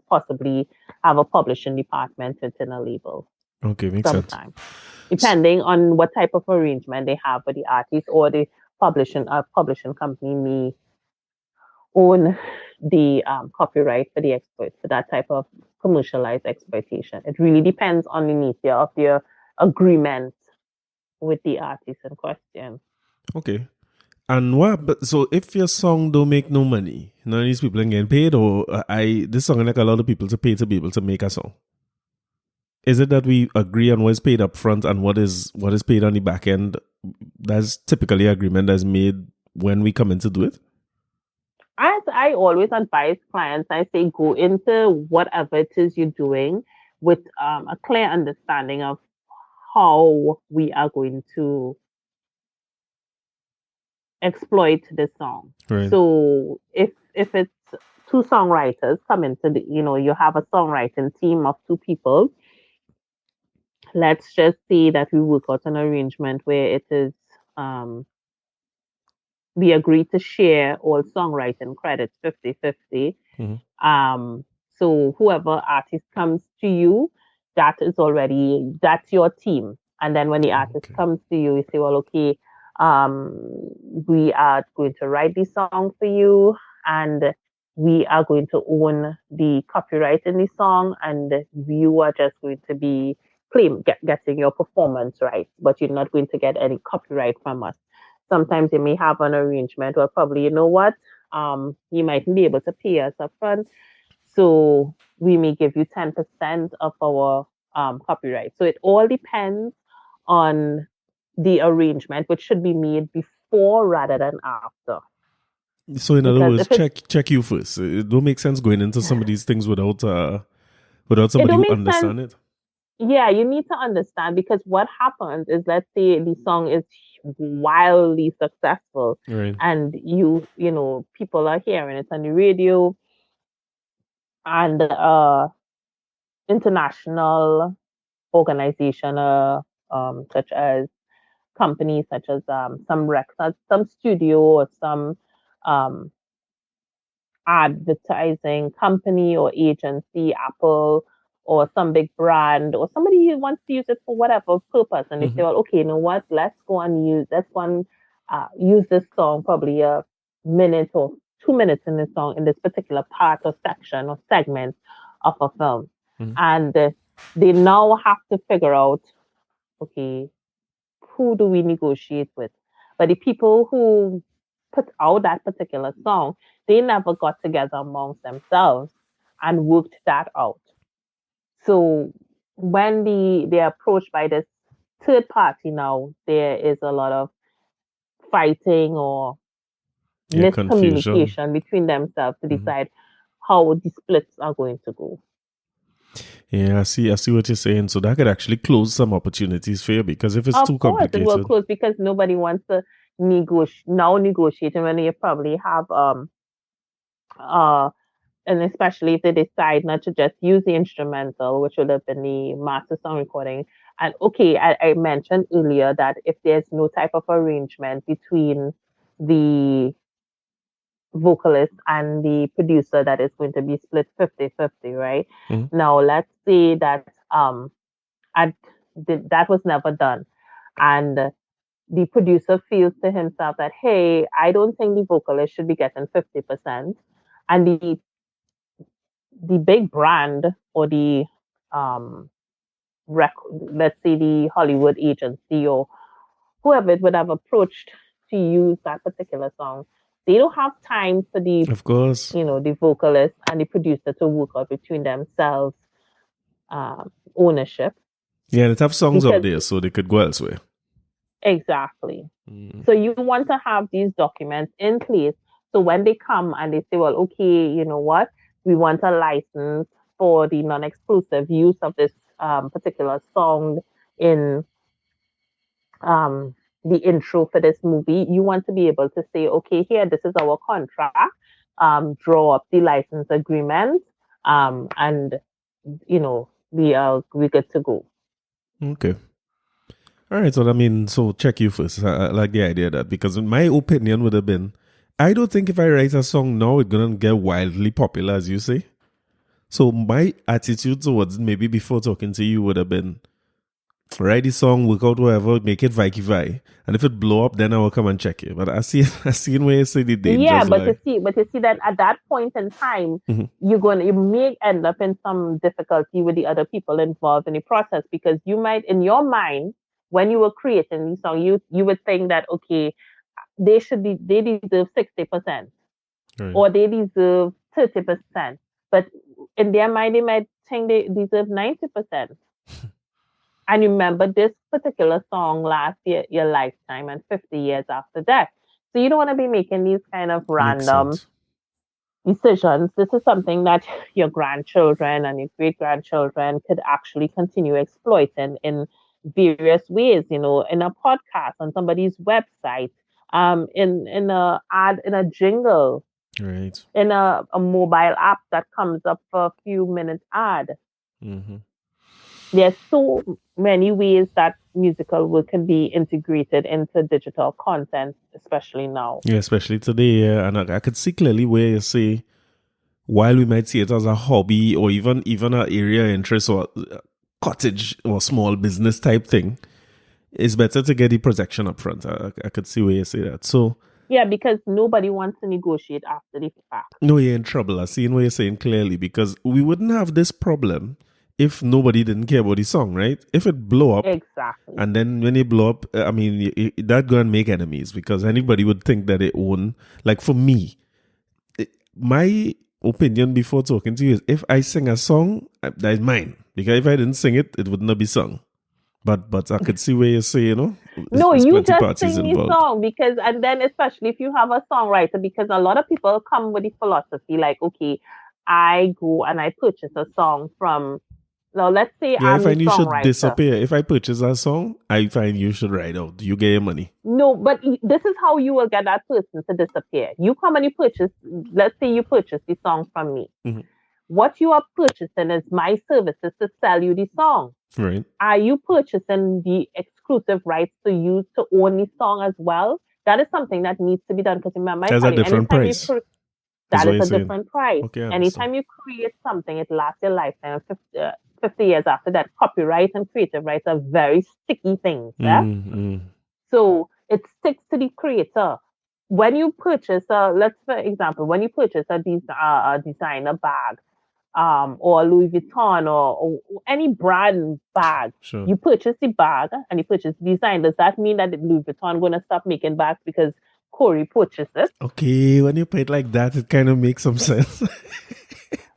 possibly have a publishing department within a label Okay, makes sense. sometimes, depending on what type of arrangement they have with the artist, or the publishing company may own the copyright for the exploit for that type of commercialized exploitation. It really depends on the nature of their agreement with the artist in question. Okay. And what? But so if your song don't make no money, none of these people ain't getting paid, or this song like a lot of people to pay to be able to make a song. Is it that we agree on what is paid up front and what is paid on the back end? That's typically agreement that's made when we come in to do it. As I always advise clients, I say go into whatever it is you're doing with a clear understanding of how we are going to exploit this song. Right. So if it's 2 songwriters come into you have a songwriting team of 2 people. Let's just say that we work out an arrangement where it is um, we agree to share all songwriting credits 50-50. Mm-hmm. So whoever artist comes to you, that's your team. And then when the artist Okay. comes to you, you say, well, okay, um, we are going to write this song for you, and we are going to own the copyright in the song, and you are just going to be getting your performance rights, but you're not going to get any copyright from us. Sometimes you may have an arrangement where probably, you know what, you might be able to pay us upfront, So we may give you 10% of our copyright. So it all depends on the arrangement, which should be made before rather than after. So in other Because words, if it's check you first. It don't make sense going into some of these things without it somebody don't who make sense. understand it. Yeah, you need to understand because what happens is, let's say the song is wildly successful Right. and people are hearing it on the radio, and international organization, such as companies such as some studio or some um, advertising company or agency, Apple or some big brand or somebody who wants to use it for whatever purpose, and they say, Mm-hmm. well, okay, you know what? Let's use this song probably a minute or 2 minutes in this song in this particular part or section or segment of a film, Mm-hmm. and they now have to figure out, okay, who do we negotiate with? But the people who put out that particular song, they never got together amongst themselves and worked that out. So when they're approached by this third party now, there is a lot of fighting or Yeah, confusion. miscommunication between themselves to Mm-hmm. decide how the splits are going to go. Yeah, I see what you're saying. So that could actually close some opportunities for you because if it's Of too course, it will complicated. close because nobody wants to negotiate, and when you probably have uh and especially if they decide not to just use the instrumental, which would have been the master song recording. And okay, I mentioned earlier that if there's no type of arrangement between the vocalist and the producer, that is going to be split 50-50, right? Mm-hmm. Now, let's say that I that was never done. And the producer feels to himself that, hey, I don't think the vocalist should be getting 50%. And the big brand or the um let's say the Hollywood agency or whoever it would have approached to use that particular song, they don't have time for Of course. the vocalist and the producer to work out between themselves ownership, Yeah, they have songs up because there so they could go elsewhere. exactly. Mm. So you want to have these documents in place. So when they come and they say, well, okay, you know what? We want a license for the non-exclusive use of this particular song in um, the intro for this movie. You want to be able to say, okay, here, this is our contract. Draw up the license agreement, and we good to go. Okay. All right. So, I mean, so check you first. I like the idea of that because my opinion would have been I don't think if I write a song now, it's going to get wildly popular, as you say. So, my attitude towards maybe before talking to you would have been write the song, work out whatever, make it vi. And if it blow up, then I will come and check it. But I see where you say the Yeah, dangers but lie. you see that at that point in time, Mhm. you may end up in some difficulty with the other people involved in the process, because you might, in your mind, when you were creating the song, you would think that, okay, they deserve 60%, Right. or they deserve 30%, but in their mind they might think they deserve 90%. And remember, this particular song last year, your lifetime, and 50 years after that. So you don't want to be making these kind of Makes random sense. decisions. This is something that your grandchildren and your great grandchildren could actually continue exploiting in various ways, in a podcast, on somebody's website, in a ad, in a jingle, Right. in a mobile app that comes up for a few minutes ad. Mm-hmm. There's so many ways that musical work can be integrated into digital content, especially now. Yeah, especially today. Yeah. And I could see clearly where you say, while we might see it as a hobby or even an area of interest or cottage or small business type thing, it's better to get the protection up front. I could see where you say that. So, Yeah, because nobody wants to negotiate after the fact. no, you're in trouble. I see what you're saying clearly because we wouldn't have this problem if nobody didn't care about the song, right? If it blow up, Exactly. and then when it blow up, I mean, that go and make enemies because anybody would think that they own. Like for me, my opinion before talking to you is if I sing a song, that is mine. Because if I didn't sing it, it would not be sung. But I could see where you say, No, there's you plenty just parties sing the involved. song because, and then especially if you have a songwriter, because a lot of people come with the philosophy like, okay, I go and I purchase a song from, now let's say Yeah, I I'm the find you should songwriter. disappear. If I purchase a song, I find you should write out. You get your money. No, but this is how you will get that person to disappear. You come and you purchase, let's say you purchase the song from me. Mm-hmm. What you are purchasing is my services to sell you the song. Right. Are you purchasing the exclusive rights to use to own the song as well? That is something that needs to be done because remember, I That's tell a you, different anytime price. That's that what is you're a saying. different price. Okay, I understand. Anytime you create something, it lasts your lifetime. 50 years after that, copyright and creative rights are very sticky things. Mm-hmm. So it sticks to the creator. When you purchase let's for example, when you purchase a designer bag, or Louis Vuitton or any brand bag, Sure. you purchase the bag and you purchase the design. Does that mean that Louis Vuitton going to stop making bags because Corey purchased it? Okay, when you put it like that, it kind of makes some sense. It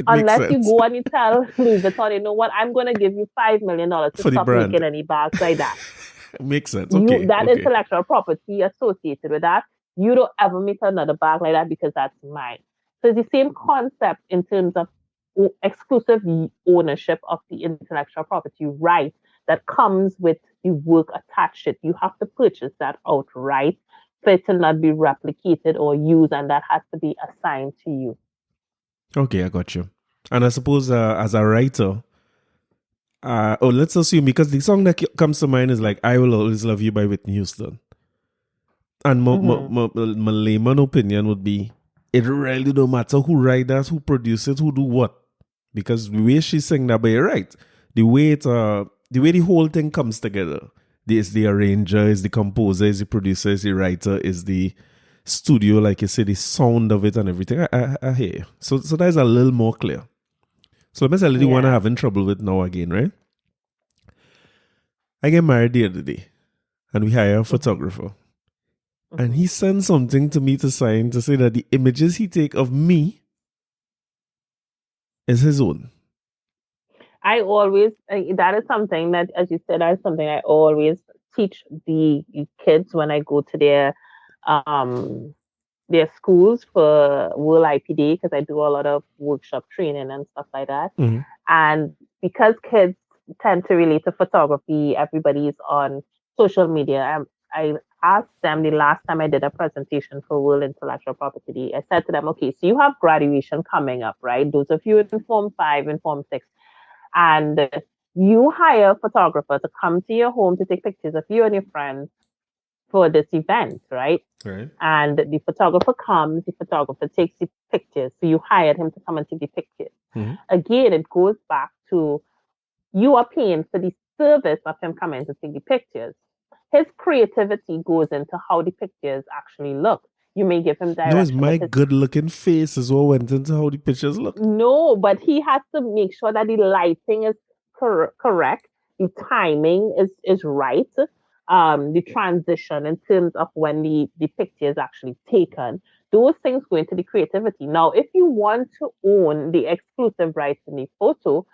makes Unless you sense. go and you tell Louis Vuitton, you know what, I'm going to give you $5 million to For the stop brand. making any bags like that. Makes sense. Okay. That okay. intellectual property associated with that, you don't ever make another bag like that because that's mine. So it's the same concept in terms of exclusive ownership of the intellectual property right that comes with the work attached to it. You have to purchase that outright for it to not be replicated or used, and that has to be assigned to you. Okay, I got you. And I suppose as a writer, let's assume because the song that comes to mind is like "I Will Always Love You" by Whitney Houston. And my layman opinion would be, it really don't matter who write that, who produce it, who do what, because the way she sing that, but you're right, the way the whole thing comes together. Is the arranger, is the composer, is the producer, is the writer, is the studio, like you say, the sound of it and everything. I hear you. So that's a little more clear. So let me tell you the one I'm having trouble with now again, right? I get married the other day, and we hire a photographer. And he sent something to me to sign to say that the images he take of me is his own. I always, that is something that, as you said, that is something I always teach the kids when I go to their schools for World IP Day, because I do a lot of workshop training and stuff like that. Mm-hmm. And because kids tend to relate to photography, everybody's on social media. I asked them the last time I did a presentation for World Intellectual Property Day, I said to them, okay, so you have graduation coming up, right? Those of you in Form 5 and Form 6. And you hire a photographer to come to your home to take pictures of you and your friends for this event, right? Right. And the photographer comes, the photographer takes the pictures. So you hired him to come and take the pictures. Mm-hmm. Again, it goes back to you are paying for the service of him coming to take the pictures. His creativity goes into how the pictures actually look. You may give him direction. No, it's my good-looking face as well went into how the pictures look. No, but he has to make sure that the lighting is correct, the timing is right, the transition in terms of when the picture is actually taken. Those things go into the creativity. Now, if you want to own the exclusive rights in the photo,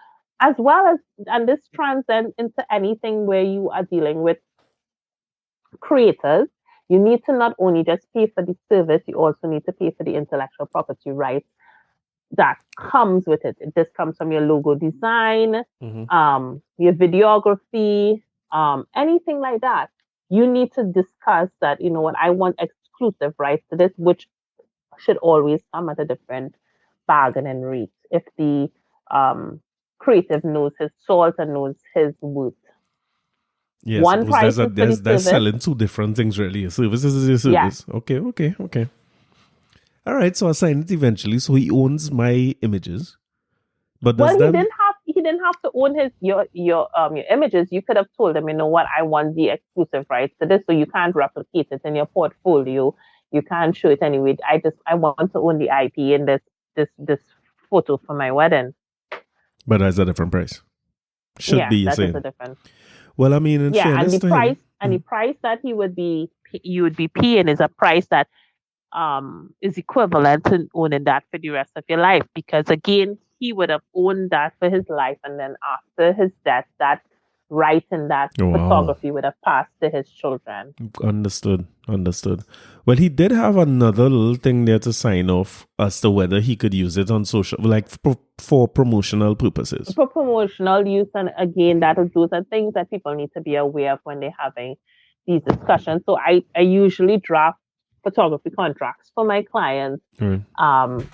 as well as, and this transcends into anything where you are dealing with creators, you need to not only just pay for the service, you also need to pay for the intellectual property rights that comes with it. This comes from your logo design, your videography, anything like that. You need to discuss that, you know what, I want exclusive rights to this, which should always come at a different bargaining rate if the creative knows his salt and knows his worth. Yes, one price is for the that's service. selling two different things really. A service is a service. Yeah. Okay. All right, so I signed it eventually. So he owns my images. But he didn't have to own your images. You could have told him, you know what, I want the exclusive rights to this, so you can't replicate it in your portfolio. You can't show it anyway. I want to own the IP in this photo for my wedding. But that's a different price. Should be, that is a different. Well, I mean, in fairness and the price that you would be paying is a price that is equivalent to owning that for the rest of your life, because again, he would have owned that for his life, and then after his death, that right in that Wow. photography would have passed to his children. Understood. Understood. Well, he did have another little thing there to sign off as to whether he could use it on social, like for promotional purposes. For promotional use, and again, those are things that people need to be aware of when they're having these discussions. So I usually draft photography contracts for my clients, Right.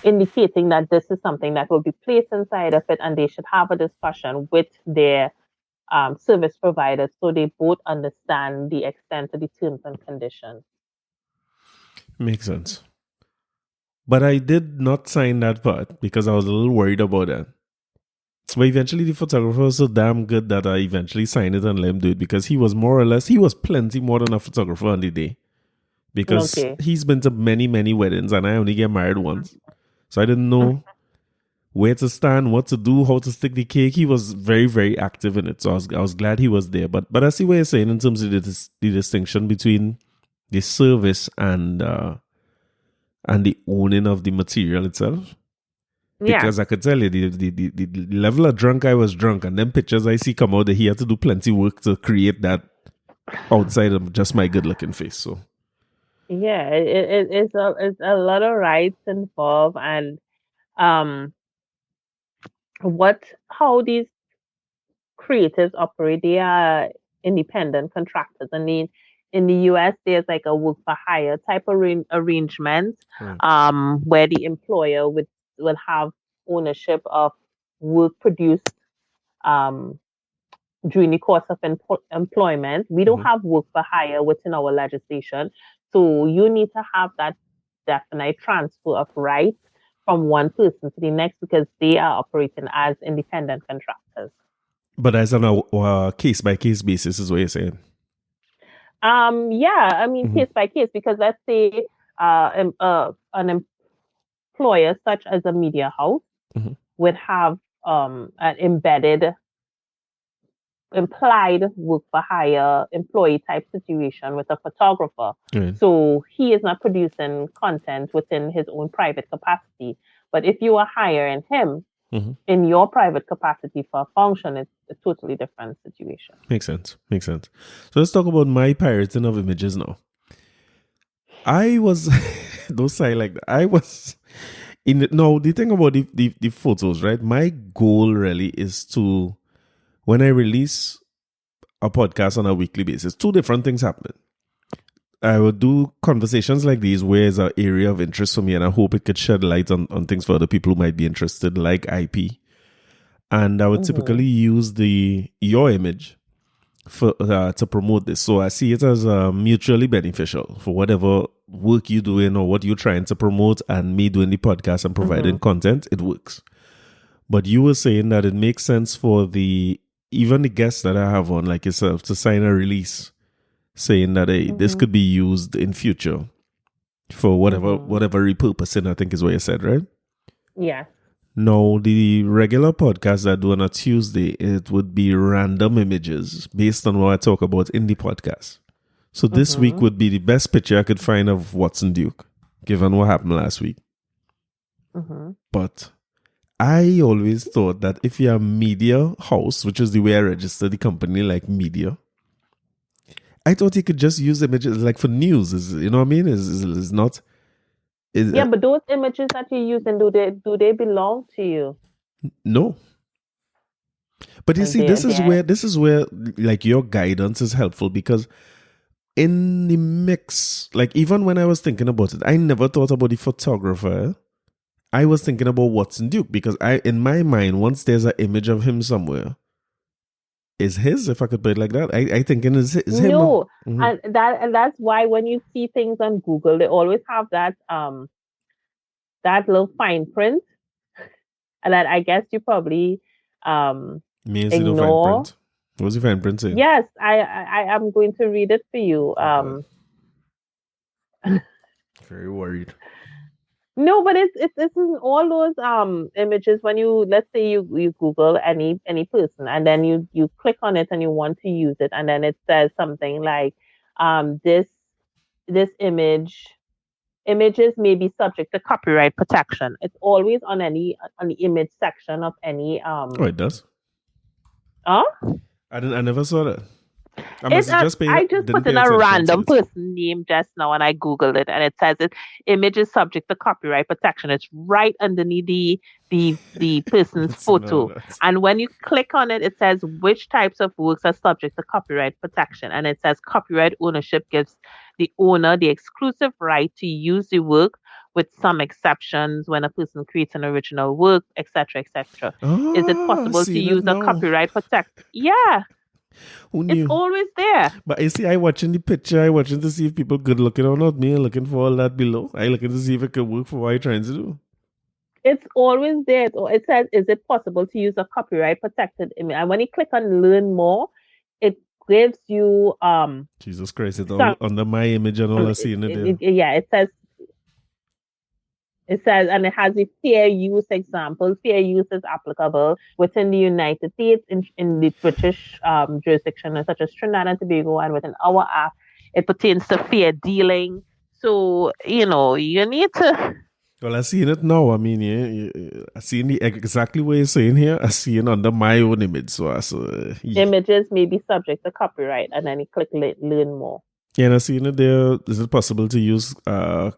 indicating that this is something that will be placed inside of it, and they should have a discussion with their service providers so they both understand the extent of the terms and conditions. Makes sense. But I did not sign that part because I was a little worried about that. But eventually the photographer was so damn good that I eventually signed it and let him do it, because he was more or less, he was plenty more than a photographer on the day. Because Okay. he's been to many, many weddings and I only get married once. So I didn't know where to stand, what to do, how to stick the cake. He was very, very active in it. So I was glad he was there. But I see what you're saying in terms of the distinction between the service and the owning of the material itself. Yeah. Because I could tell you the level of drunk I was drunk, and then pictures I see come out that he had to do plenty work to create that outside of just my good looking face. So Yeah, it's a lot of rights involved, and um how these creatives operate. They are independent contractors. I mean, in the US, there's like a work for hire type of arrangement, right. where the employer would have ownership of work produced um, during the course of employment. We don't Mm-hmm. have work for hire within our legislation, so you need to have that definite transfer of rights from one person to the next, because they are operating as independent contractors. But as on a case by case basis is what you're saying. Yeah, I mean, Mm-hmm. case by case, because let's say an employer such as a media house Mm-hmm. would have an embedded implied work for hire employee type situation with a photographer. Right. So he is not producing content within his own private capacity. But if you are hiring him Mm-hmm. in your private capacity for a function, it's a totally different situation. Makes sense. Makes sense. So let's talk about my pirating of images now. I was don't say like that. I was no, the thing about the photos, right? My goal really is to, when I release a podcast on a weekly basis, two different things happen. I would do conversations like these where it's an area of interest for me, and I hope it could shed light on things for other people who might be interested, like IP. And I would Mm-hmm. typically use your image for to promote this. So I see it as mutually beneficial for whatever work you're doing or what you're trying to promote, and me doing the podcast and Mm-hmm. providing content. It works. But you were saying that it makes sense for even the guests that I have on, like yourself, to sign a release saying that hey, this Mm-hmm. could be used in future for Mm-hmm. whatever repurposing, I think is what you said, right? Yeah. No, the regular podcast I do on a Tuesday, it would be random images based on what I talk about in the podcast. So this week Mm-hmm. would be the best picture I could find of Watson Duke, given what happened last week. Mm-hmm. But I always thought that if you're a media house, which is the way I register the company, like media, I thought you could just use images like for news. You know what I mean? Is not. Is, Yeah, but those images that you're using, do they belong to you? no. But you And see, this is where like your guidance is helpful, because in the mix, like even when I was thinking about it, I never thought about the photographer. I was thinking about Watson Duke, because in my mind, once there's an image of him somewhere, is his, if I could put it like that. I thinking is him. No, and that's why when you see things on Google, they always have that little fine print, and that I guess you probably um Me and see no fine ignore. print. What's the fine print saying? Yes, I am going to read it for you. Oh God, very worried. No, but it's in all those images. When you, let's say you Google any person, and then you click on it and you want to use it, and then it says something like this image Images may be subject to copyright protection. It's always on the image section of any Oh, it does. huh? I never saw that. I It must have just I just didn't put pay in a attention to random it. person name just now and I googled it and it says it image is subject to copyright protection. It's right underneath the person's Let's know photo. that. And when you click on it, it says which types of works are subject to copyright protection. And it says copyright ownership gives the owner the exclusive right to use the work with some exceptions when a person creates an original work, etc., etc. Is it Oh, possible to seeing it use a now. copyright protect? Yeah, Who it's knew? always there. But you see, I watching the picture. I watching to see if people good looking or not. Me looking for all that below. I looking to see if it could work for what I trying to do. It's always there. It says, is it possible to use a copyright protected image? And when you click on learn more, it gives you Jesus Christ! It's all some under my image and all I see in it there. yeah, it says and it has a fair use example. Fair use is applicable within the United States in the British jurisdiction such as Trinidad and Tobago and within our act it pertains to fair dealing. So, you need to Well, I seen it now. I mean, I seen the exactly what you're saying here. I see it under my own image. Yeah. images may be subject to copyright and then you click learn more. Yeah, and I seen it there. Is it possible to use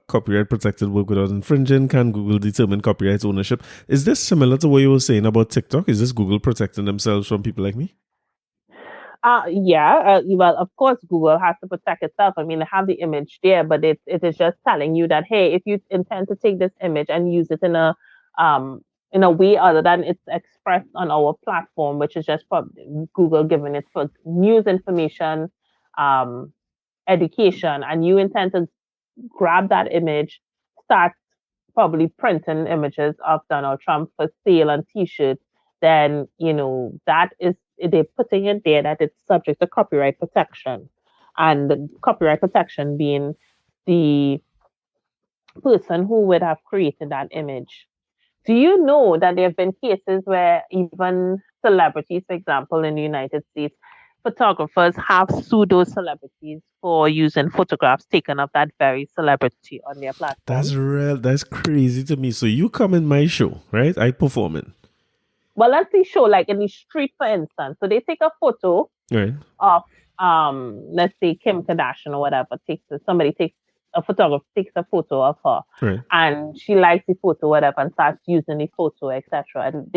copyright protected work without infringing? Can Google determine copyright ownership? Is this similar to what you were saying about TikTok? Is this Google protecting themselves from people like me? Yeah. Well, of course, Google has to protect itself. I mean, they have the image there, but it is just telling you that hey, if you intend to take this image and use it in a way other than it's expressed on our platform, which is just for Google giving it for news information, um, education, and you intend to grab that image, start probably printing images of Donald Trump for sale on T-shirts, then that is they're putting it there that it's subject to copyright protection, and the copyright protection being the person who would have created that image. Do you know that there have been cases where even celebrities, for example, in the United States, photographers have sued those celebrities for using photographs taken of that very celebrity on their That's platform? real. That's crazy to me. So you come in my show, right? I perform it, Well, let's say show like in the street, for instance. So they take a photo right? of let's say Kim Kardashian or whatever somebody takes a photographer takes a photo of her Right. and she likes the photo whatever and starts using the photo etc. And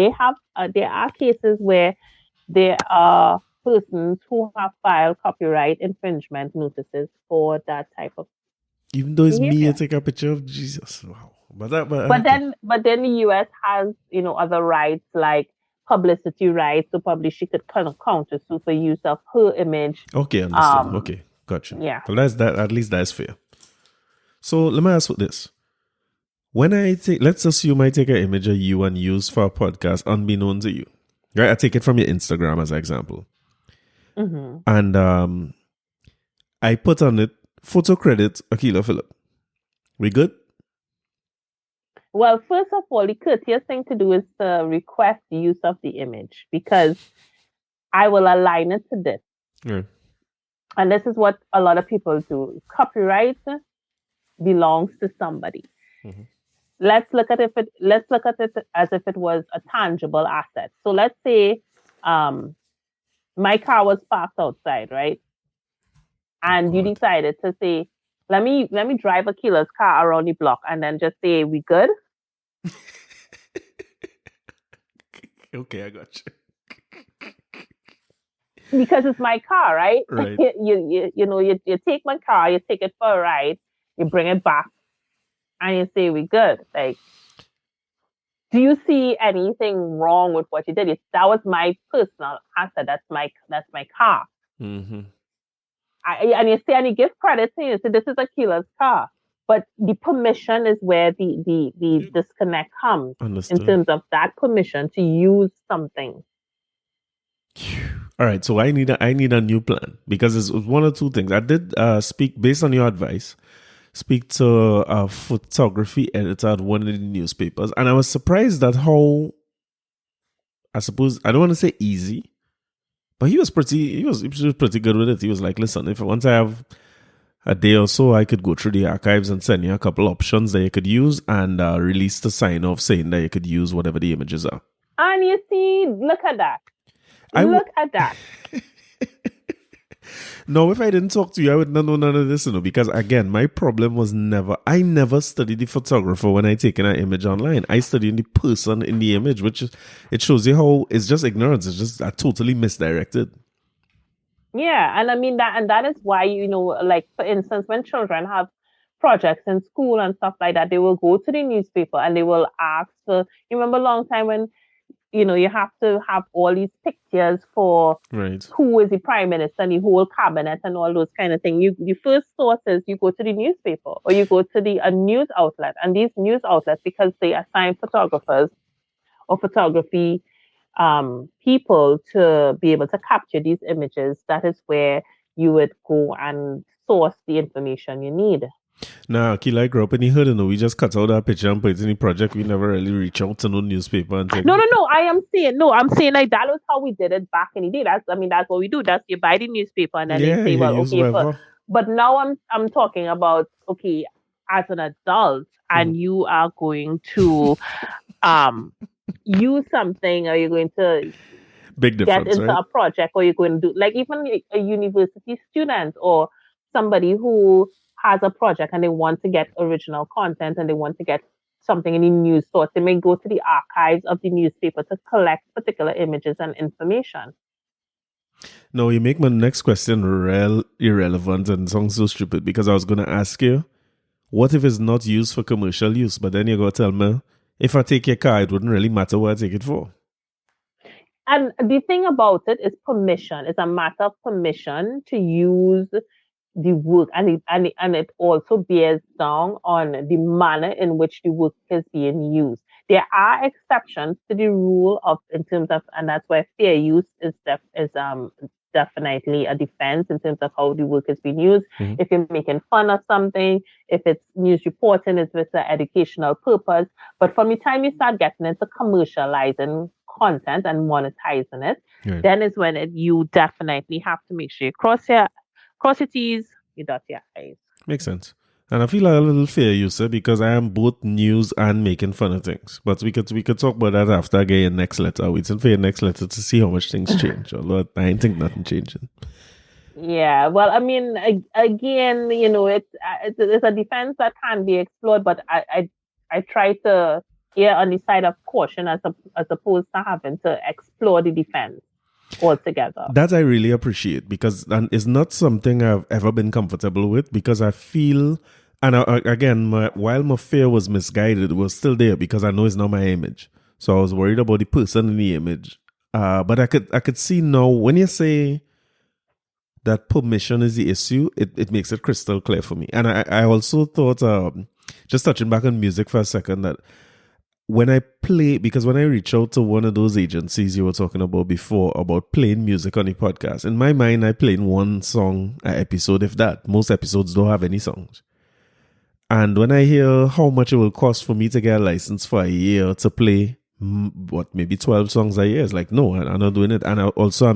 there are cases where there are persons who have filed copyright infringement notices for that type of Even though it's me, I behavior. take a picture of Jesus. Wow. But But okay. then the US has, other rights like publicity rights. So probably she could kind of counter sue for use of her image. Okay, understood. Okay, gotcha. Yeah. Well, that's that. At least that's fair. So let me ask you this: when let's assume I take an image of you and use for a podcast unbeknown to you, right? I take it from your Instagram as an example, Hmm. and I put on it photo credit Akilah Phillip. We good? Well, first of all, the courteous thing to do is to request the use of the image because I will align it to this. Yeah. And this is what a lot of people do. Copyright belongs to somebody. Mhm. Let's look at it as if it was a tangible asset. So let's say my car was parked outside, right? And you God. decided to say, let me drive Akilah's car around the block and then just say we good. Okay, I got you. Because it's my car, right? Right. You take my car, you take it for a ride, you bring it back, and you say we good. Like, do you see anything wrong with what you did? That was my personal asset. That's my car. Mm-hmm. And you say and you give credit to you. So this is Akilah's car. But the permission is where the disconnect comes in Understood. terms of that permission to use something. All right, so I need a new plan because it's one or two things. I did speak based on your advice. Speak to a photography editor at one of the newspapers, and I was surprised at how, I suppose, I don't want to say easy, but he was pretty good with it. He was like, "Listen, if once I have a day or so, I could go through the archives and send you a couple options that you could use and release the sign off saying that you could use whatever the images are. And you see, look at that. I At that. No, if I didn't talk to you, I would not know none of this, because again, my problem was I never studied the photographer when I taken an image online. I studied the person in the image, which it shows you how it's just ignorance. It's just totally misdirected. Yeah, and I mean that is why, like for instance, when children have projects in school and stuff like that, they will go to the newspaper and they will ask for. You remember a long time when you have to have all these pictures for right. Who is the prime minister and the whole cabinet and all those kind of things. The first source is you go to the newspaper or you go to a news outlet, and these news outlets, because they assign photographers or photography people to be able to capture these images, that is where you would go and source the information you need. Nah, Akilah, I grew up in the hood, we just cut out that picture and put it in the project. We never really reach out to no newspaper and take No. I'm saying like that was how we did it back in the day. That's what we do. That's you buy the newspaper and then they say, well, okay, but now I'm talking about, okay, as an adult and you are going to use something, or you're going to big difference, get into right? a project, or you're going to do, like, even a university student or somebody who has a project and they want to get original content and they want to get something in the news source, they may go to the archives of the newspaper to collect particular images and information. No, you make my next question real irrelevant and sounds so stupid, because I was going to ask you, what if it's not used for commercial use? But then you're going to tell me, if I take your car, it wouldn't really matter what I take it for. And the thing about it is permission. It's a matter of permission to use the work, and it also bears down on the manner in which the work is being used. There are exceptions to the rule in terms of, and that's where fair use is definitely a defense in terms of how the work is being used. Mm-hmm. If you're making fun of something, if it's news reporting, it's with an educational purpose. But from the time you start getting into commercializing content and monetizing it, right, then is when you definitely have to make sure you cross your T's, you dot your I's. Makes sense. And I feel like a little fair user, because I am both news and making fun of things. But we could talk about that after I get your next letter. Waiting for your next letter to see how much things change. Although I ain't think nothing changing. Yeah, well, I mean, again, it's a defense that can be explored, but I try to err on the side of caution as opposed to having to explore the defense altogether. That I really appreciate, because it's not something I've ever been comfortable with, because I feel, and again, while my fear was misguided, it was still there, because I know it's not my image. So I was worried about the person in the image. But I could see now, when you say that permission is the issue, it makes it crystal clear for me. And I also thought, just touching back on music for a second, that when I reach out to one of those agencies you were talking about before, about playing music on the podcast, in my mind, I play one song an episode, if that. Most episodes don't have any songs. And when I hear how much it will cost for me to get a license for a year to play, maybe 12 songs a year, it's like, no, I'm not doing it. And I'm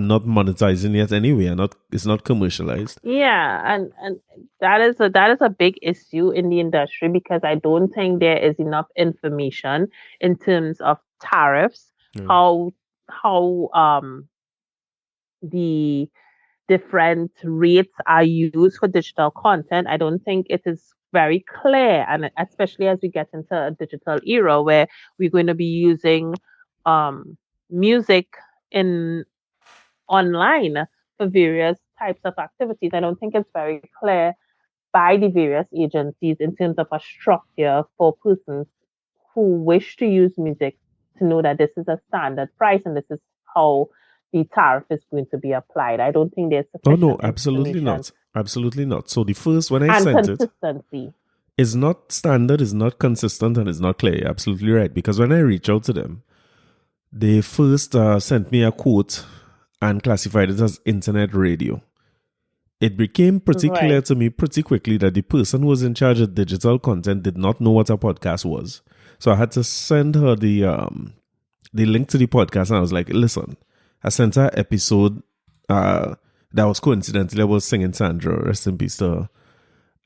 not monetizing it anyway. It's not commercialized. Yeah, and that is a big issue in the industry, because I don't think there is enough information in terms of tariffs, how the different rates are used for digital content. I don't think it is very clear, and especially as we get into a digital era where we're going to be using music in online for various types of activities. I don't think it's very clear by the various agencies in terms of a structure for persons who wish to use music to know that this is a standard price and this is how the tariff is going to be applied. I don't think there's sufficient. Oh no, absolutely not. Absolutely not. So the first, when I sent consistency is not standard, is not consistent, and is not clear. You're absolutely right. Because when I reach out to them, they first sent me a quote and classified it as internet radio. It became pretty clear to me pretty quickly that the person who was in charge of digital content did not know what a podcast was. So I had to send her the link to the podcast, and I was like, listen, I sent her an episode that was coincidentally about singing Sandra, rest in peace to her.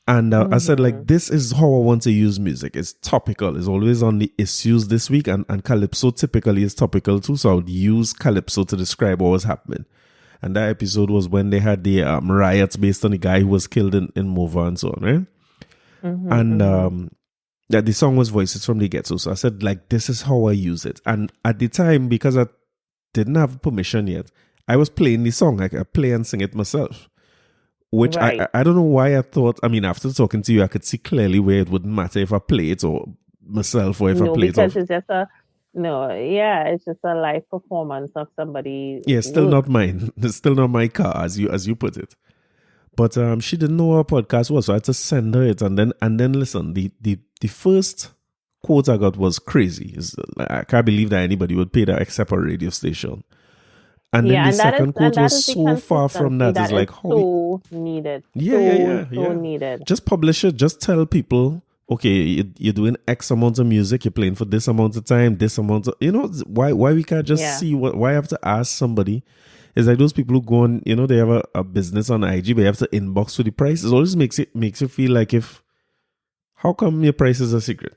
And I said, Mm-hmm. like, this is how I want to use music. It's topical. It's always on the issues this week. And Calypso typically is topical too. So I would use Calypso to describe what was happening. And that episode was when they had the riots based on the guy who was killed in Mova and so on, right? Mm-hmm. And Mm-hmm. yeah, the song was Voices from the Ghetto. So I said, like, this is how I use it. And at the time, because I didn't have permission yet, I was playing the song. I play and sing it myself. Which Right. I don't know why I thought. I mean, after talking to you, I could see clearly where it wouldn't matter if I play it or myself or if I No, play it because off. it's just a no, yeah, it's just a live performance of somebody's Yeah, still work. not mine. It's still not my car, as you put it. But she didn't know what a podcast was, so I had to send her it, and then listen. The first quote I got was crazy. I can't believe that anybody would pay that except a radio station. And then Yeah, the second quote and that was is the so far from consistency that. It's that is like how so needed. yeah, yeah, So, yeah, so yeah. needed. Just publish it. Just tell people, okay, you're doing X amount of music. You're playing for this amount of time, this amount of, why we can't just Yeah. see why I have to ask somebody. It's like those people who go on, they have a business on IG, but you have to inbox for the price. It always makes you feel like how come your price is a secret?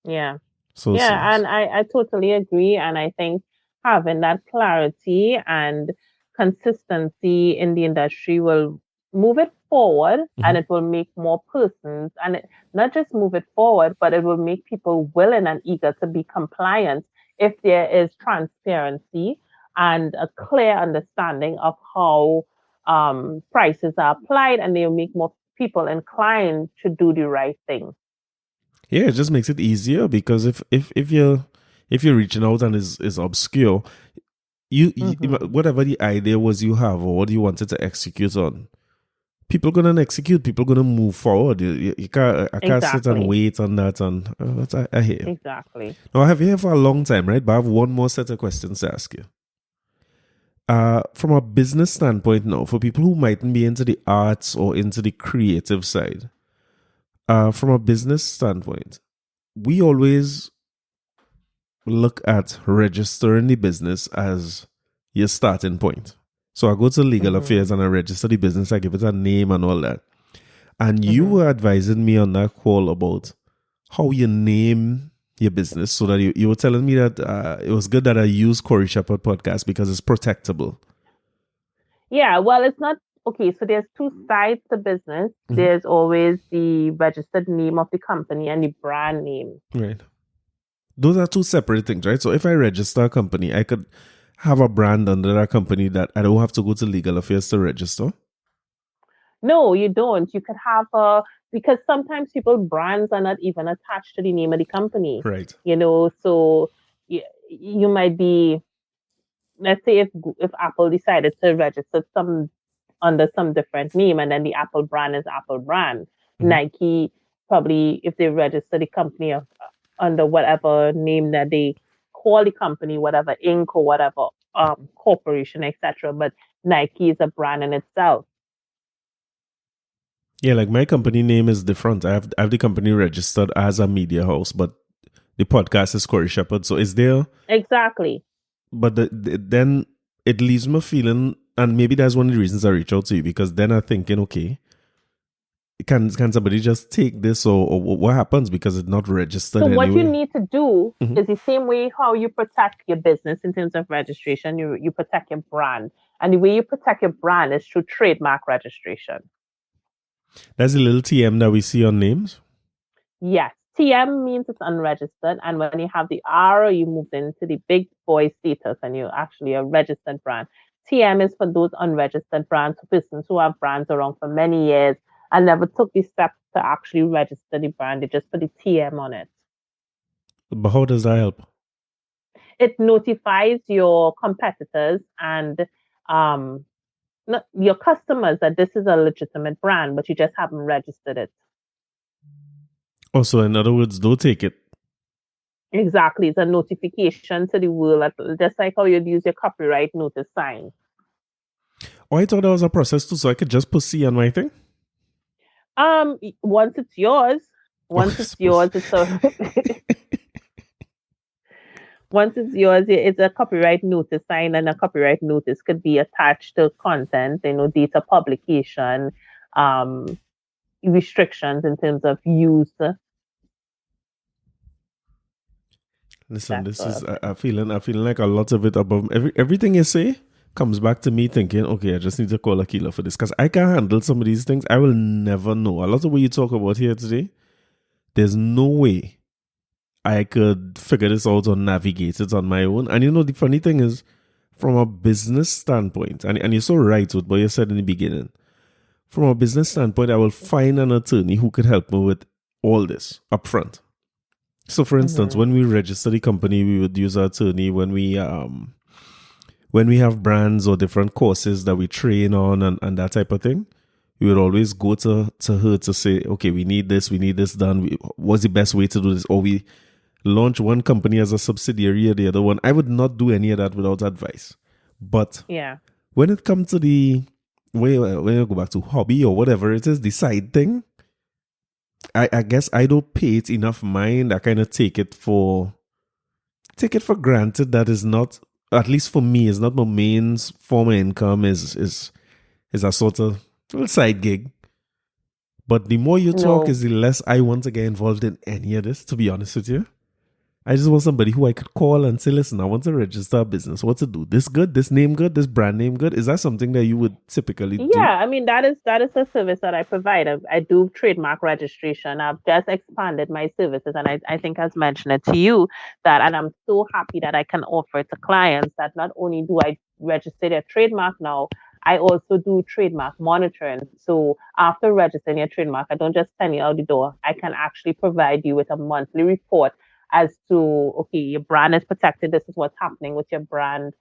Yeah. So Yeah, serious. and I totally agree. And I think having that clarity and consistency in the industry will move it forward Mm-hmm. and it will make more persons and not just move it forward, but it will make people willing and eager to be compliant if there is transparency and a clear understanding of how prices are applied, and they'll make more people inclined to do the right thing. Yeah, it just makes it easier because if you're reaching out and is obscure, you Hmm. whatever the idea was you have or what you wanted to execute on, people gonna execute. People gonna move forward. You can't. I can't sit and Exactly. wait on that. And I hear you. Exactly. Now I have you here for a long time, right? But I have one more set of questions to ask you. From a business standpoint, now for people who mightn't be into the arts or into the creative side, from a business standpoint, we always look at registering the business as your starting point. So I go to legal Hmm. affairs and I register the business. I give it a name and all that. And you Hmm. were advising me on that call about how you name your business so that you were telling me that it was good that I use Corey Shepherd podcast because it's protectable. Yeah, well, it's not okay. So there's two sides to business. Mhm. There's always the registered name of the company and the brand name. Right. Those are two separate things, right? So if I register a company, I could have a brand under that company that I don't have to go to legal affairs to register. No, you don't. You could have a because sometimes people brands are not even attached to the name of the company. Right. So you might be, let's say if Apple decided to register some under some different name, and then the Apple brand is Apple brand. Mm-hmm. Nike probably, if they register the company under whatever name that they call the company, whatever Inc. or whatever corporation, etc. But Nike is a brand in itself. Yeah, like my company name is different. I have the company registered as a media house, but the podcast is Corey Shepherd. So is there? Exactly. But then it leaves me feeling, and maybe that's one of the reasons I reach out to you because then I'm thinking, okay, can somebody just take this or what happens because it's not registered So what you anyway? need to do Mm-hmm. is the same way how you protect your business in terms of registration, you protect your brand. And the way you protect your brand is through trademark registration. That's a little TM that we see on names. Yes, TM means it's unregistered, and when you have the R, you move into the big boy status, and you're actually a registered brand. TM is for those unregistered brands, persons who have brands around for many years and never took the step to actually register the brand. They just put the TM on it. But how does that help? It notifies your competitors and um, not your customers that this is a legitimate brand, but you just haven't registered it. Also, in other words, don't take it. Exactly. It's a notification to the world, just like how you'd use your copyright notice sign. Oh, I thought that was a process too, so I could just put C on my thing. Once it's yours, Oh, I once it's suppose. yours, it's a once it's yours, it's a copyright notice sign, and a copyright notice could be attached to content, data publication, um, restrictions in terms of use, Listen, that this sort is of thing. I feeling like a lot of it above everything you say comes back to me thinking, okay, I just need to call Akilah for this because I can't handle some of these things. I will never know. A lot of what you talk about here today, there's no way I could figure this out or navigate it on my own. And you know, the funny thing is, from a business standpoint, and you're so right with what you said in the beginning, from a business standpoint, I will find an attorney who could help me with all this upfront. So, for instance, Hmm. when we register the company, we would use our attorney when we have brands or different courses that we train on and that type of thing. We would always go to her to say, okay, we need this done. What's the best way to do this? Or we launch one company as a subsidiary of the other one. I would not do any of that without advice. But Yeah. when it comes to the when you go back to hobby or whatever it is, the side thing, I guess I don't pay it enough mind. I kind of take it for granted that is not, at least for me, is not my main form of income. Is a sort of little side gig. But the more you talk, No. is the less I want to get involved in any of this. To be honest with you, I just want somebody who I could call and say, listen, I want to register a business. What to do? This good? This name good? This brand name good? Is that something that you would typically do? Yeah, I mean that is a service that I provide. I do trademark registration. I've just expanded my services, and I think I've mentioned it to you that, and I'm so happy that I can offer it to clients that not only do I register their trademark now, I also do trademark monitoring. So after registering your trademark, I don't just send you out the door. I can actually provide you with a monthly report as to, okay, your brand is protected. This is what's happening with your brand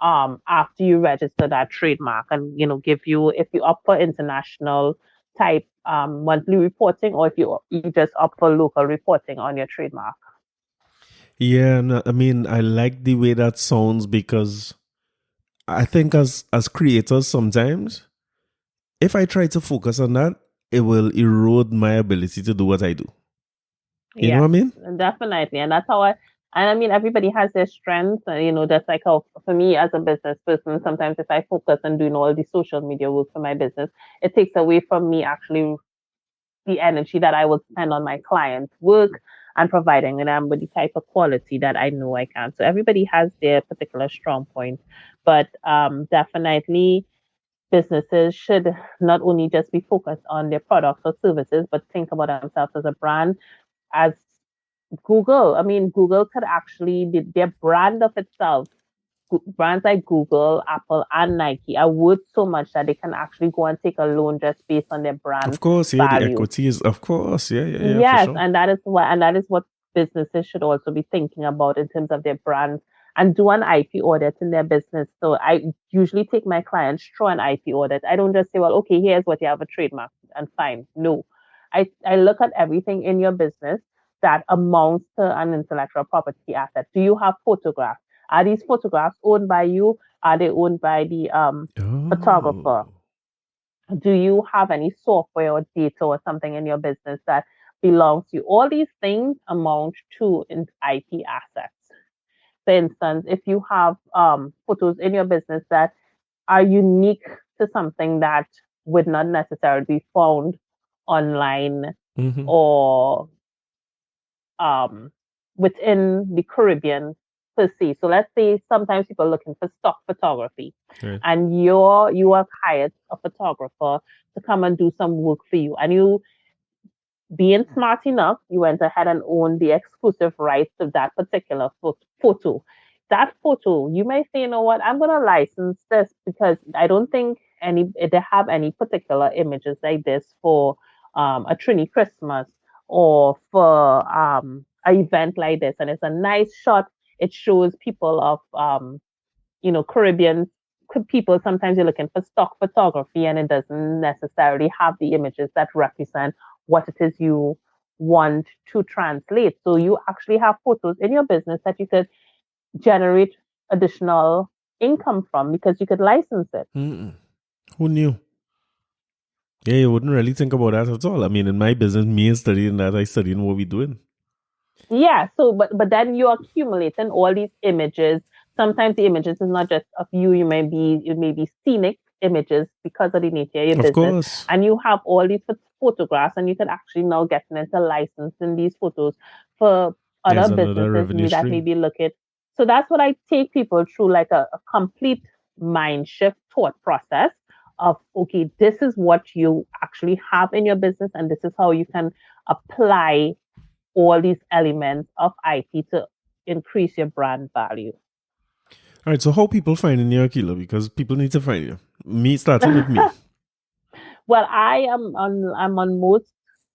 after you register that trademark, and give you, if you opt for international type monthly reporting, or if you just opt for local reporting on your trademark. Yeah, no, I mean, I like the way that sounds because I think as creators sometimes, if I try to focus on that, it will erode my ability to do what I do. You know what I Yes, mean? definitely. And that's how and I mean, everybody has their strengths. That's like how, for me as a business person, sometimes if I focus on doing all the social media work for my business, it takes away from me actually the energy that I would spend on my clients' work and providing them with the type of quality that I know I can. So everybody has their particular strong point, but definitely businesses should not only just be focused on their products or services, but think about themselves as a brand. As Google, I mean, Google could actually, their brand of itself, brands like Google, Apple, and Nike are worth so much that they can actually go and take a loan just based on their brand Of course, yeah, the value. equity is, of course, yeah, for Yes, sure. and that is what businesses should also be thinking about in terms of their brands, and do an IP audit in their business. So I usually take my clients through an IP audit. I don't just say, well, okay, here's what you have a trademark and fine. No. I look at everything in your business that amounts to an intellectual property asset. Do you have photographs? Are these photographs owned by you? Are they owned by the photographer? Oh, Do you have any software or data or something in your business that belongs to you? All these things amount to IP assets. For instance, if you have photos in your business that are unique to something that would not necessarily be found online mm-hmm. or um, within the Caribbean per se. So let's say sometimes people are looking for stock photography, Right. and you have hired a photographer to come and do some work for you, and you, being smart enough, you went ahead and owned the exclusive rights to that particular photo. That photo, you may say, you know what, I'm going to license this because I don't think they have any particular images like this for a Trini Christmas or for an event like this. And it's a nice shot. It shows people of Caribbean people. Sometimes you're looking for stock photography and it doesn't necessarily have the images that represent what it is you want to translate. So you actually have photos in your business that you could generate additional income from because you could license it. Mm-mm. Who knew? Yeah, you wouldn't really think about that at all. I mean, in my business, me studying that, I studying what we doing. Yeah, so but then you're accumulating all these images. Sometimes the images is not just of you, it may be scenic. images because of the nature of your Of business. course. And you have all these photographs, and you can actually now get into licensing these photos for other There's another businesses revenue that may stream. be looking. So that's what I take people through, like a complete mind shift thought process of, okay, this is what you actually have in your business, and this is how you can apply all these elements of IP to increase your brand value. All right, so how people finding you, Akilah? Because people need to find you. Me, starting with me. Well, I'm on most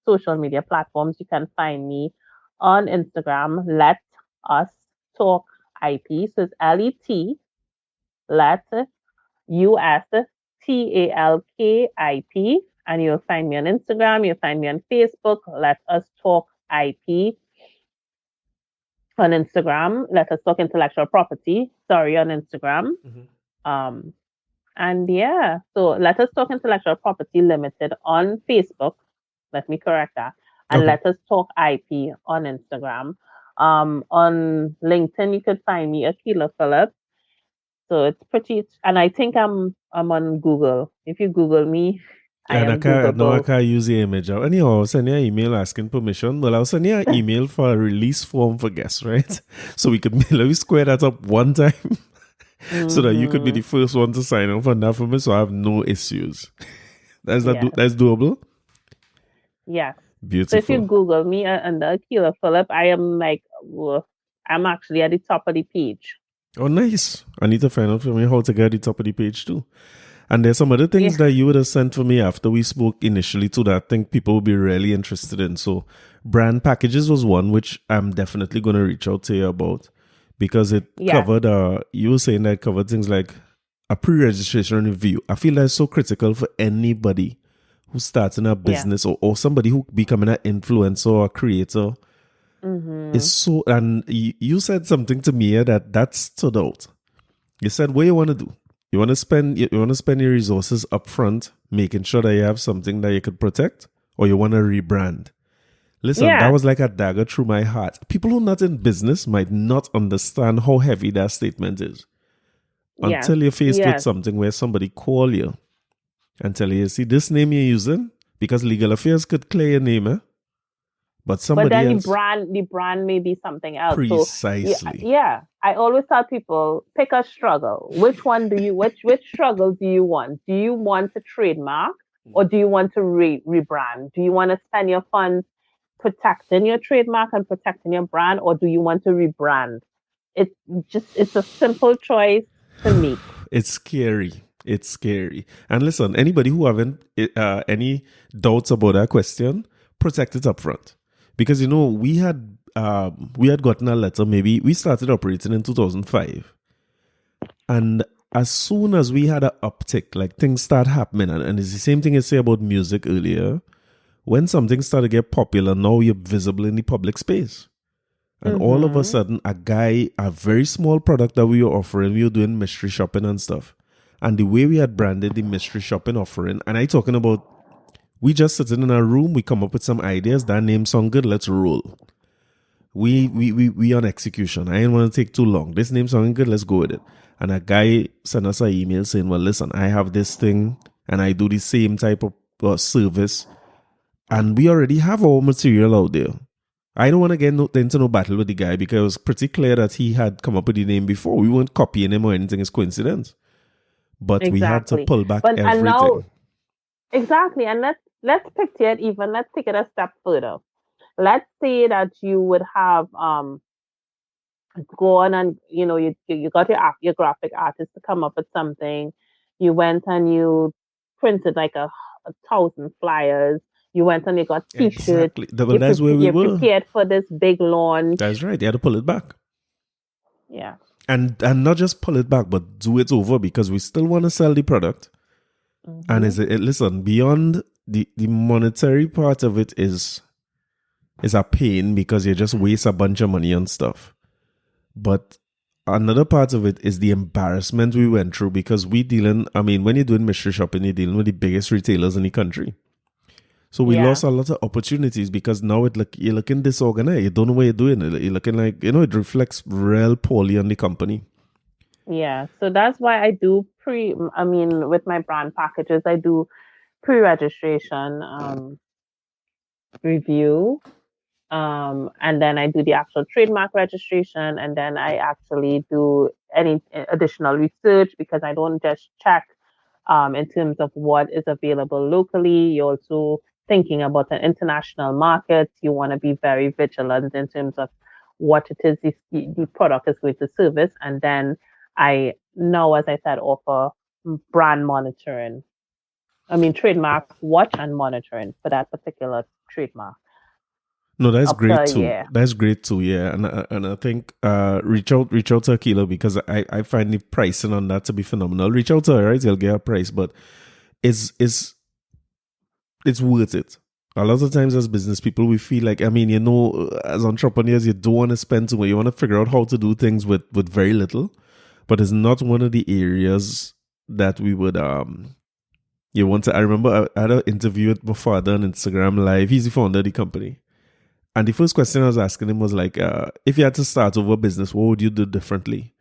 social media platforms. You can find me on Instagram, Let Us Talk IP. So it's Let USTALKIP. And you'll find me on Instagram, you'll find me on Facebook, Let Us Talk IP. On Instagram, Let Us Talk Intellectual Property. Sorry, on Instagram. Um, and yeah, so Let Us Talk Intellectual Property Limited on Facebook. Let me correct that. And Okay. Let Us Talk IP on Instagram. On LinkedIn, you could find me Akilah Phillip. So it's pretty, and I think I'm on Google. If you Google me, I And I am can't, no, I Googleable. can't use the image. Anyhow, I'll send you an email asking permission. Well, I'll send you an email for a release form for guests, right? So we could let me square that up one time so that you could be the first one to sign up on that for me, so I have no issues. That's Yes, that's doable. yes. So if you Beautiful. Google me under Akilah Phillip, I am like, I'm actually at the top of the page. Oh, nice. I need to find out for me how to get the top of the page too. And there's some other things Yeah, that you would have sent for me after we spoke initially too that I think people would be really interested in. So brand packages was one which I'm definitely going to reach out to you about because it yes, covered, you were saying that it covered things like a pre-registration review. I feel that's so critical for anybody who's starting a yeah. business or somebody who becoming an influencer or a creator. Mm-hmm. Is so, and you said something to me here that stood out. You said, what you want to do? You want to spend your resources up front, making sure that you have something that you could protect, or you want to rebrand. Listen, that Yeah, was like a dagger through my heart. People who are not in business might not understand how heavy that statement is yes, until you're faced with yes. something where somebody call you and tell you, see, this name you're using, because legal affairs could clear your name, but But somebody then else. the brand may be something else. So yeah, Precisely. yeah. I always tell people, pick a struggle. Which one do you which struggle do you want? Do you want to trademark, or do you want to rebrand? Do you want to spend your funds protecting your trademark and protecting your brand, or do you want to rebrand? It's it's a simple choice to make. It's scary. It's scary. And listen, anybody who haven't any doubts about that question, protect it up front. Because we had gotten a letter. Maybe we started operating in 2005, and as soon as we had an uptick, like things start happening, and it's the same thing I say about music earlier. When something started to get popular, now you're visible in the public space. And all of a Mm-hmm. sudden, a very small product that we were offering, we were doing mystery shopping and stuff. And the way we had branded the mystery shopping offering, and I talking about, we just sitting in a room, we come up with some ideas, that name sound good, let's roll. We on execution. I didn't want to take too long. This name sounding good, let's go with it. And a guy sent us an email saying, well, listen, I have this thing and I do the same type of service. And we already have our material out there. I don't want to get into no battle with the guy because it was pretty clear that he had come up with the name before. We weren't copying him or anything. It's coincidence. But we had to Exactly. pull back But and now everything. exactly, and let's picture it even. Let's take it a step further. Let's say that you would have go on and you got your graphic artist to come up with something. You went and you printed like a thousand flyers. You went and you got t-shirts. Exactly. Well, that's where we You were. prepared for this big That's launch. right. You had to pull it back. Yeah. And not just pull it back, but do it over because we still want to sell the product. And Hmm. listen, beyond the monetary part of it is a pain because you just waste a bunch of money on stuff. But another part of it is the embarrassment we went through because when you're doing mystery shopping, you're dealing with the biggest retailers in the country. So we Yeah. lost a lot of opportunities because now you're looking disorganized. You don't know what you're doing. You're looking like, it reflects real poorly on the company. Yeah. So that's why I do I mean, with my brand packages, I do pre-registration review. And then I do the actual trademark registration, and then I actually do any additional research because I don't just check in terms of what is available locally. You're also thinking about an international market. You want to be very vigilant in terms of what it is the product is going to service. And then I know, as I said, offer brand monitoring. I mean, trademark watch and monitoring for that particular trademark No, that's up to great a too. year. That's great too. Yeah, and I think reach out to Akilah because I find the pricing on that to be phenomenal. Reach out to her, right? You'll get a price, but it's it's worth it. A lot of times as business people, we feel like, I mean, as entrepreneurs, you don't want to spend too much. You want to figure out how to do things with very little, but it's not one of the areas that we would you want to. I remember I had an interview with my father on Instagram Live. He's the founder of the company. And the first question I was asking him was like, if you had to start over a business, what would you do differently?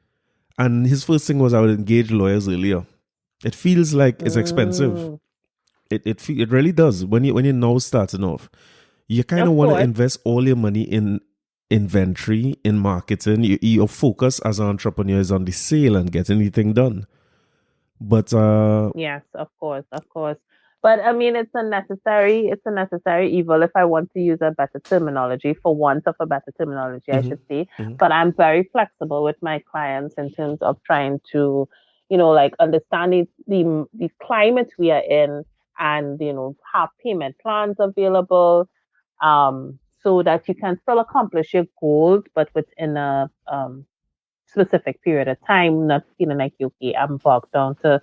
And his first thing was I would engage lawyers earlier. It feels like it's expensive. Mm, It really does. When you're now starting off, you kind of of want to course. invest all your money in inventory, in marketing. Your focus as an entrepreneur is on the sale and getting anything done. But Yes, of course, of course. But I mean, it's a necessary evil if I want to use a better terminology, for want of a better terminology, I mhm, should say. mhm. But I'm very flexible with my clients in terms of trying to, like understanding the climate we are in and, have payment plans available, so that you can still accomplish your goals, but within a specific period of time, not feeling like, okay, I'm bogged down to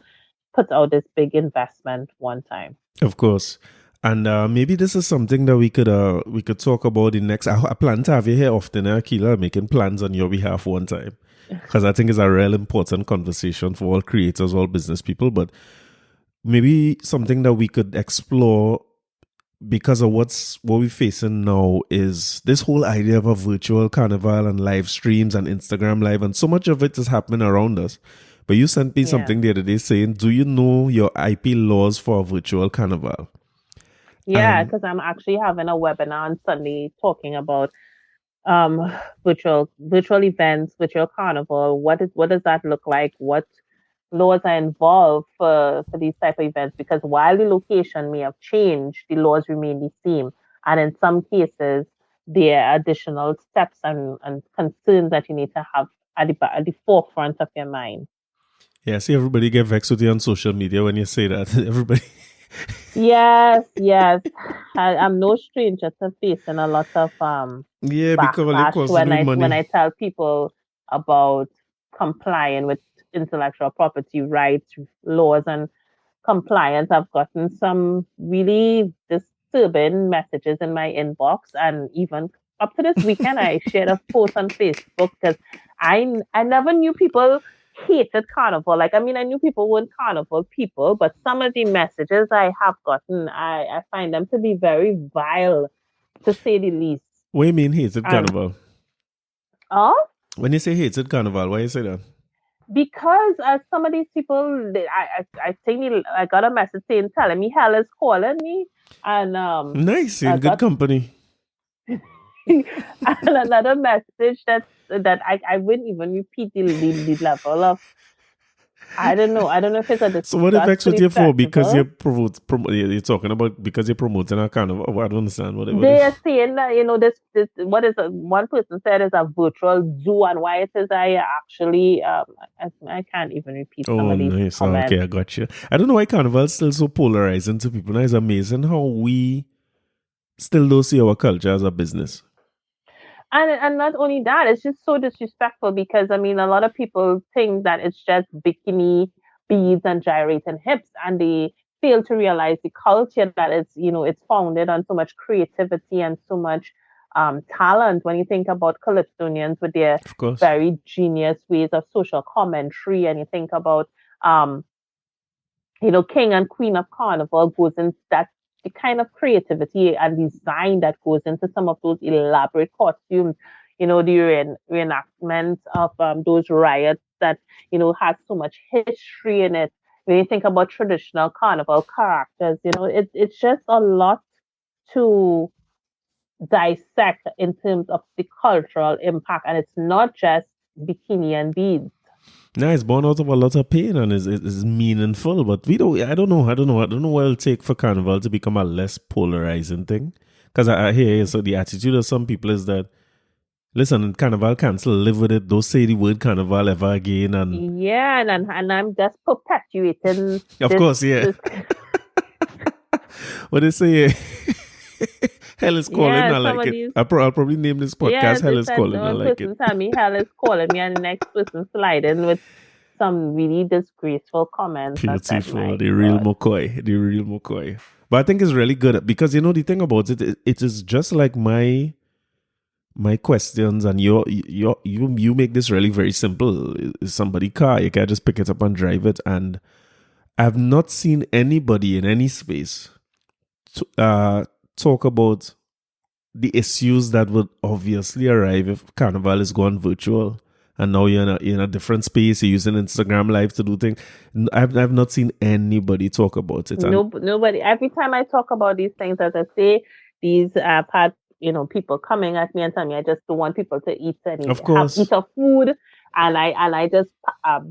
put out this big investment one time. Of course. And maybe this is something that we could talk about in next. I plan to have you here often, Akilah, making plans on your behalf one time, because I think it's a real important conversation for all creators, all business people. But maybe something that we could explore because of what we're facing now is this whole idea of a virtual carnival and live streams and Instagram live, and so much of it is happening around us. But you sent me Yeah. something the other day saying, "Do you know your IP laws for a virtual carnival?" Yeah, And because I'm actually having a webinar on Sunday talking about um virtual events, virtual carnival. What does that look like? What laws are involved for these type of events? Because while the location may have changed, the laws remain the same. And in some cases, there are additional steps and concerns that you need to have at the forefront of your mind. yeah, see, everybody get vexed with you on social media when you say that. Everybody, Yes, yes. I'm no stranger to facing a lot of yeah, because all it backlash costing me when money. I tell people about complying with intellectual property rights laws and compliance. I've gotten some really disturbing messages in my inbox, and even up to this weekend, I shared a post on Facebook because I never knew people hated carnival. Like, I mean, I knew people weren't carnival people, but some of the messages I have gotten, I find them to be very vile, to say the least. What do you mean hated And carnival? oh, When you say hated carnival, why you say that? because some of these people, I think I got a message saying telling me hell is calling me, and Nice, you're I in good got company. and another message that I wouldn't even repeat the level of, I don't know if it's a So what effects with disgustfully you for? Because festival. you're talking about because you're promoting a carnival. Oh, I don't understand what They is. are saying that, this what is one person said is a virtual zoo, and why it is I actually I can't even repeat some Oh, of these nice. Oh, okay, comments. I got you. I don't know why carnival is still so polarizing to people. Now it's amazing how we still don't see our culture as a business. And not only that, it's just so disrespectful because I mean a lot of people think that it's just bikini beads and gyrating hips, and they fail to realize the culture that it's founded on so much creativity and so much talent. When you think about Calypsonians with their Of course. very genius ways of social commentary, and you think about um, King and Queen of Carnival goes into that the kind of creativity and design that goes into some of those elaborate costumes. The reenactments of those riots that, has so much history in it. When you think about traditional carnival characters, it's just a lot to dissect in terms of the cultural impact, and it's not just bikini and beads. Now it's born out of a lot of pain and is meaningful, but we don't. I don't know what it'll take for carnival to become a less polarizing thing. Because I hear so the attitude of some people is that listen, carnival cancel, live with it. Don't say the word carnival ever again. And Yeah, and I'm just perpetuating of this course, yeah. this What they say, hell is calling. yeah, I some like of it. these. I'll probably name this Yeah, podcast "Hell they is said calling." I one like it. person tell me hell is calling me, and the next person sliding with some really disgraceful comments. I said, Beautiful, my the real God. McCoy, the real McCoy. But I think it's really good because the thing about it is just like my questions, and you make this really very simple. Is somebody car, you can just pick it up and drive it, and I've not seen anybody in any space talk about the issues that would obviously arrive if Carnival is gone virtual. And now you're in a different space. You're using Instagram Live to do things. I've not seen anybody talk about it. And No, nobody. Every time I talk about these things, as I say, these part, people coming at me and telling me I just don't want people to eat of eat course, a food, and I just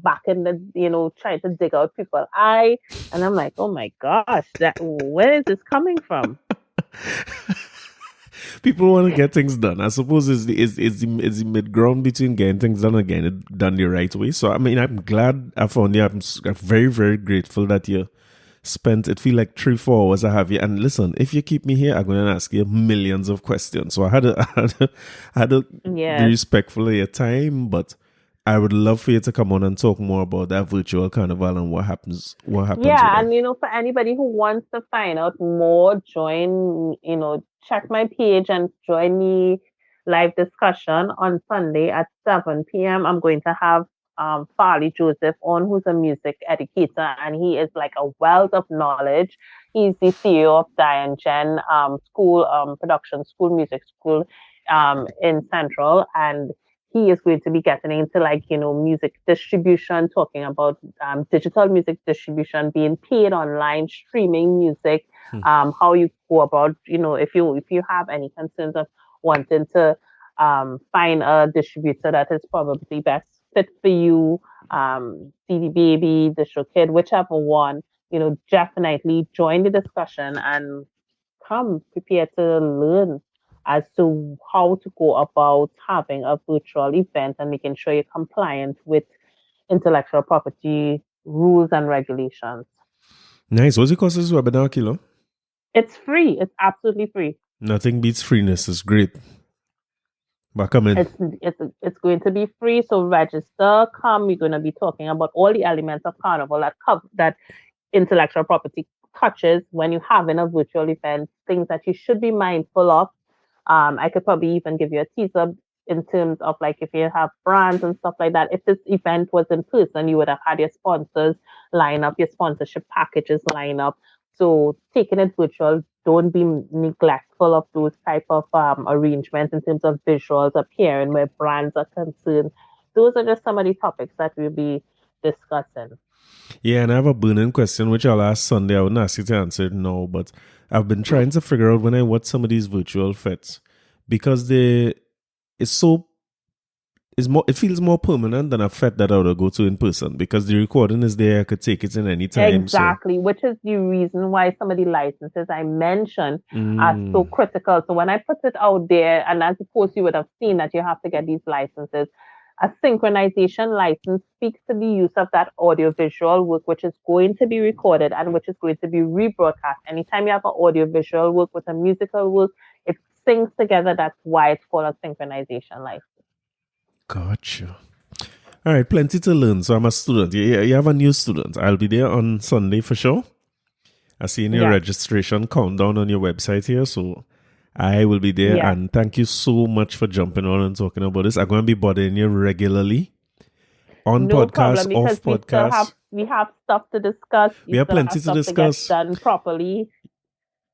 back in the trying to dig out people's eye, and I'm like, oh my gosh, that where is this coming from? people want to get things done. I suppose is the mid ground between getting things done and getting it done the right way. So I mean, I'm glad I found you. I'm very very grateful that you spent it feel like 3-4 hours I have you. And listen, if you keep me here, I'm going to ask you millions of questions. So I had to I had to be Yes. respectful of your time, but I would love for you to come on and talk more about that virtual carnival and what happens with Yeah, that. and for anybody who wants to find out more, check my page and join the live discussion on Sunday at 7 p.m. I'm going to have Farley Joseph on, who's a music educator, and he is like a wealth of knowledge. He's the CEO of Diane Gen School, production school, music school in Central, and he is going to be getting into music distribution, talking about digital music distribution, being paid online, streaming music, Hmm. how you go about, if you have any concerns of wanting to find a distributor that is probably best fit for you, CD Baby, DistroKid, whichever one, definitely join the discussion and come prepared to learn as to how to go about having a virtual event and making sure you're compliant with intellectual property rules and regulations. Nice. What's the cost of this webinar, Kilo? It's free. It's absolutely free. Nothing beats freeness. It's great. But come in. It's going to be free. So register. Come. We're going to be talking about all the elements of Carnival that intellectual property touches when you're having a virtual event. Things that you should be mindful of. I could probably even give you a teaser in terms of like if you have brands and stuff like that. If this event was in person, you would have had your sponsors line up, your sponsorship packages line up. So taking it virtual, don't be neglectful of those type of arrangements in terms of visuals appearing where brands are concerned. Those are just some of the topics that we'll be discussing. Yeah, and I have a burning question which I'll ask Sunday. I wouldn't ask you to answer it now, but I've been trying to figure out when I watch some of these virtual fets because it's so it feels more permanent than a fet that I would go to in person because the recording is there. I could take it in any time. Exactly, which is the reason why some of the licenses I mentioned are so critical. So when I put it out there, and as opposed you would have seen that you have to get these licenses, a synchronization license speaks to the use of that audiovisual work, which is going to be recorded and which is going to be rebroadcast. Anytime you have an audiovisual work with a musical work, it syncs together. That's why it's called a synchronization license. Gotcha. All right, plenty to learn. So I'm a student. You have a new student. I'll be there on Sunday for sure. I see in your registration countdown on your website here. So I will be there. Yeah. And thank you so much for jumping on and talking about this. I'm going to be bothering you regularly on No podcast, problem, because off podcast. we have stuff to discuss. We have plenty to discuss. To get done properly.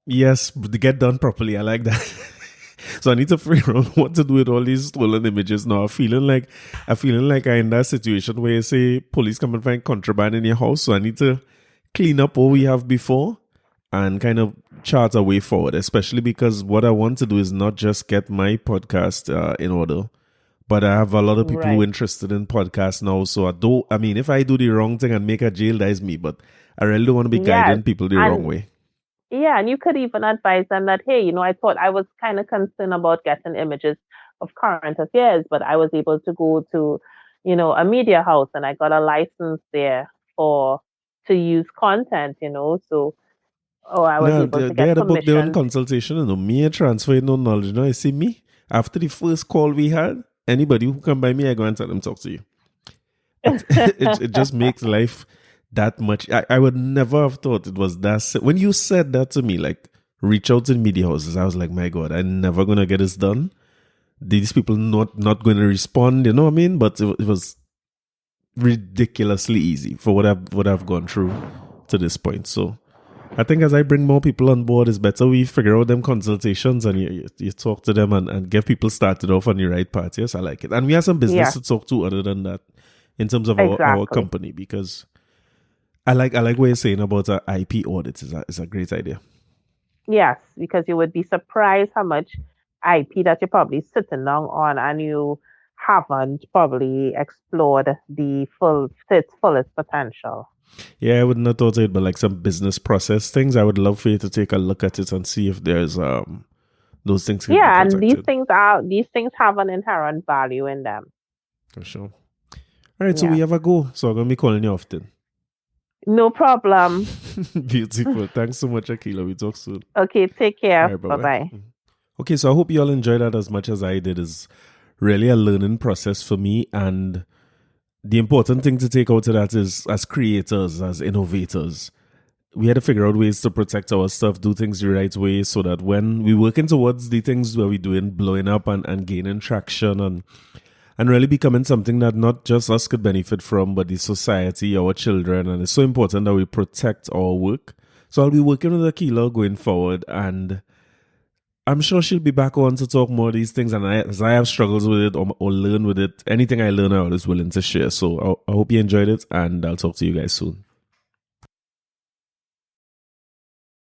Yes, to get done properly. I like that. So I need to figure out what to do with all these stolen images now. I'm feeling like I'm in that situation where you say police come and find contraband in your house. So I need to clean up what we have before and kind of chart a way forward, especially because what I want to do is not just get my podcast in order, but I have a lot of people who are Right. interested in podcasts now. So if I do the wrong thing and make a jail, that is me, but I really don't want to be Yes. guiding people the wrong And way. yeah, and you could even advise them that, hey, I thought I was kind of concerned about getting images of current affairs, but I was able to go to, a media house and I got a license there for to use content. So, I was No, able they, to they get had to book their own permission. consultation. Me and transfer no knowledge. I see me after the first call we had. Anybody who come by me, I go and tell them talk to you. It just makes life that much. I would never have thought it was that. When you said that to me, like reach out to the media houses, I was like, my God, I'm never gonna get this done. These people not going to respond. You know what I mean? But it was ridiculously easy for what I've gone through to this point. So I think as I bring more people on board, it's better we figure out them consultations and you talk to them and get people started off on the right path. Yes, I like it. And we have some business Yeah, to talk to other than that in terms of our exactly. company, because I like what you're saying about IP audits is a great idea. Yes, because you would be surprised how much IP that you're probably sitting down on and you haven't probably explored its fullest potential. Yeah, I wouldn't have thought of it, but like some business process things, I would love for you to take a look at it and see if there's those things can be Yeah, and protected these things have an inherent value in them. for sure. All right, so we Yeah. have a go. So I'm gonna be calling you often. No problem. Beautiful. Thanks so much, Akilah. We talk soon. Okay, take All care. right, bye Bye bye. bye. Okay, so I hope you all enjoyed that as much as I did. It's really a learning process for me, and the important thing to take out of that is, as creators, as innovators, we had to figure out ways to protect our stuff, do things the right way, so that when we're working towards the things where we're doing, blowing up and gaining traction and really becoming something that not just us could benefit from, but the society, our children. And it's so important that we protect our work. So I'll be working with Akilah going forward, and I'm sure she'll be back on to talk more of these things. And as I have struggles with it or learn with it, anything I learn, I was willing to share. So I hope you enjoyed it, and I'll talk to you guys soon.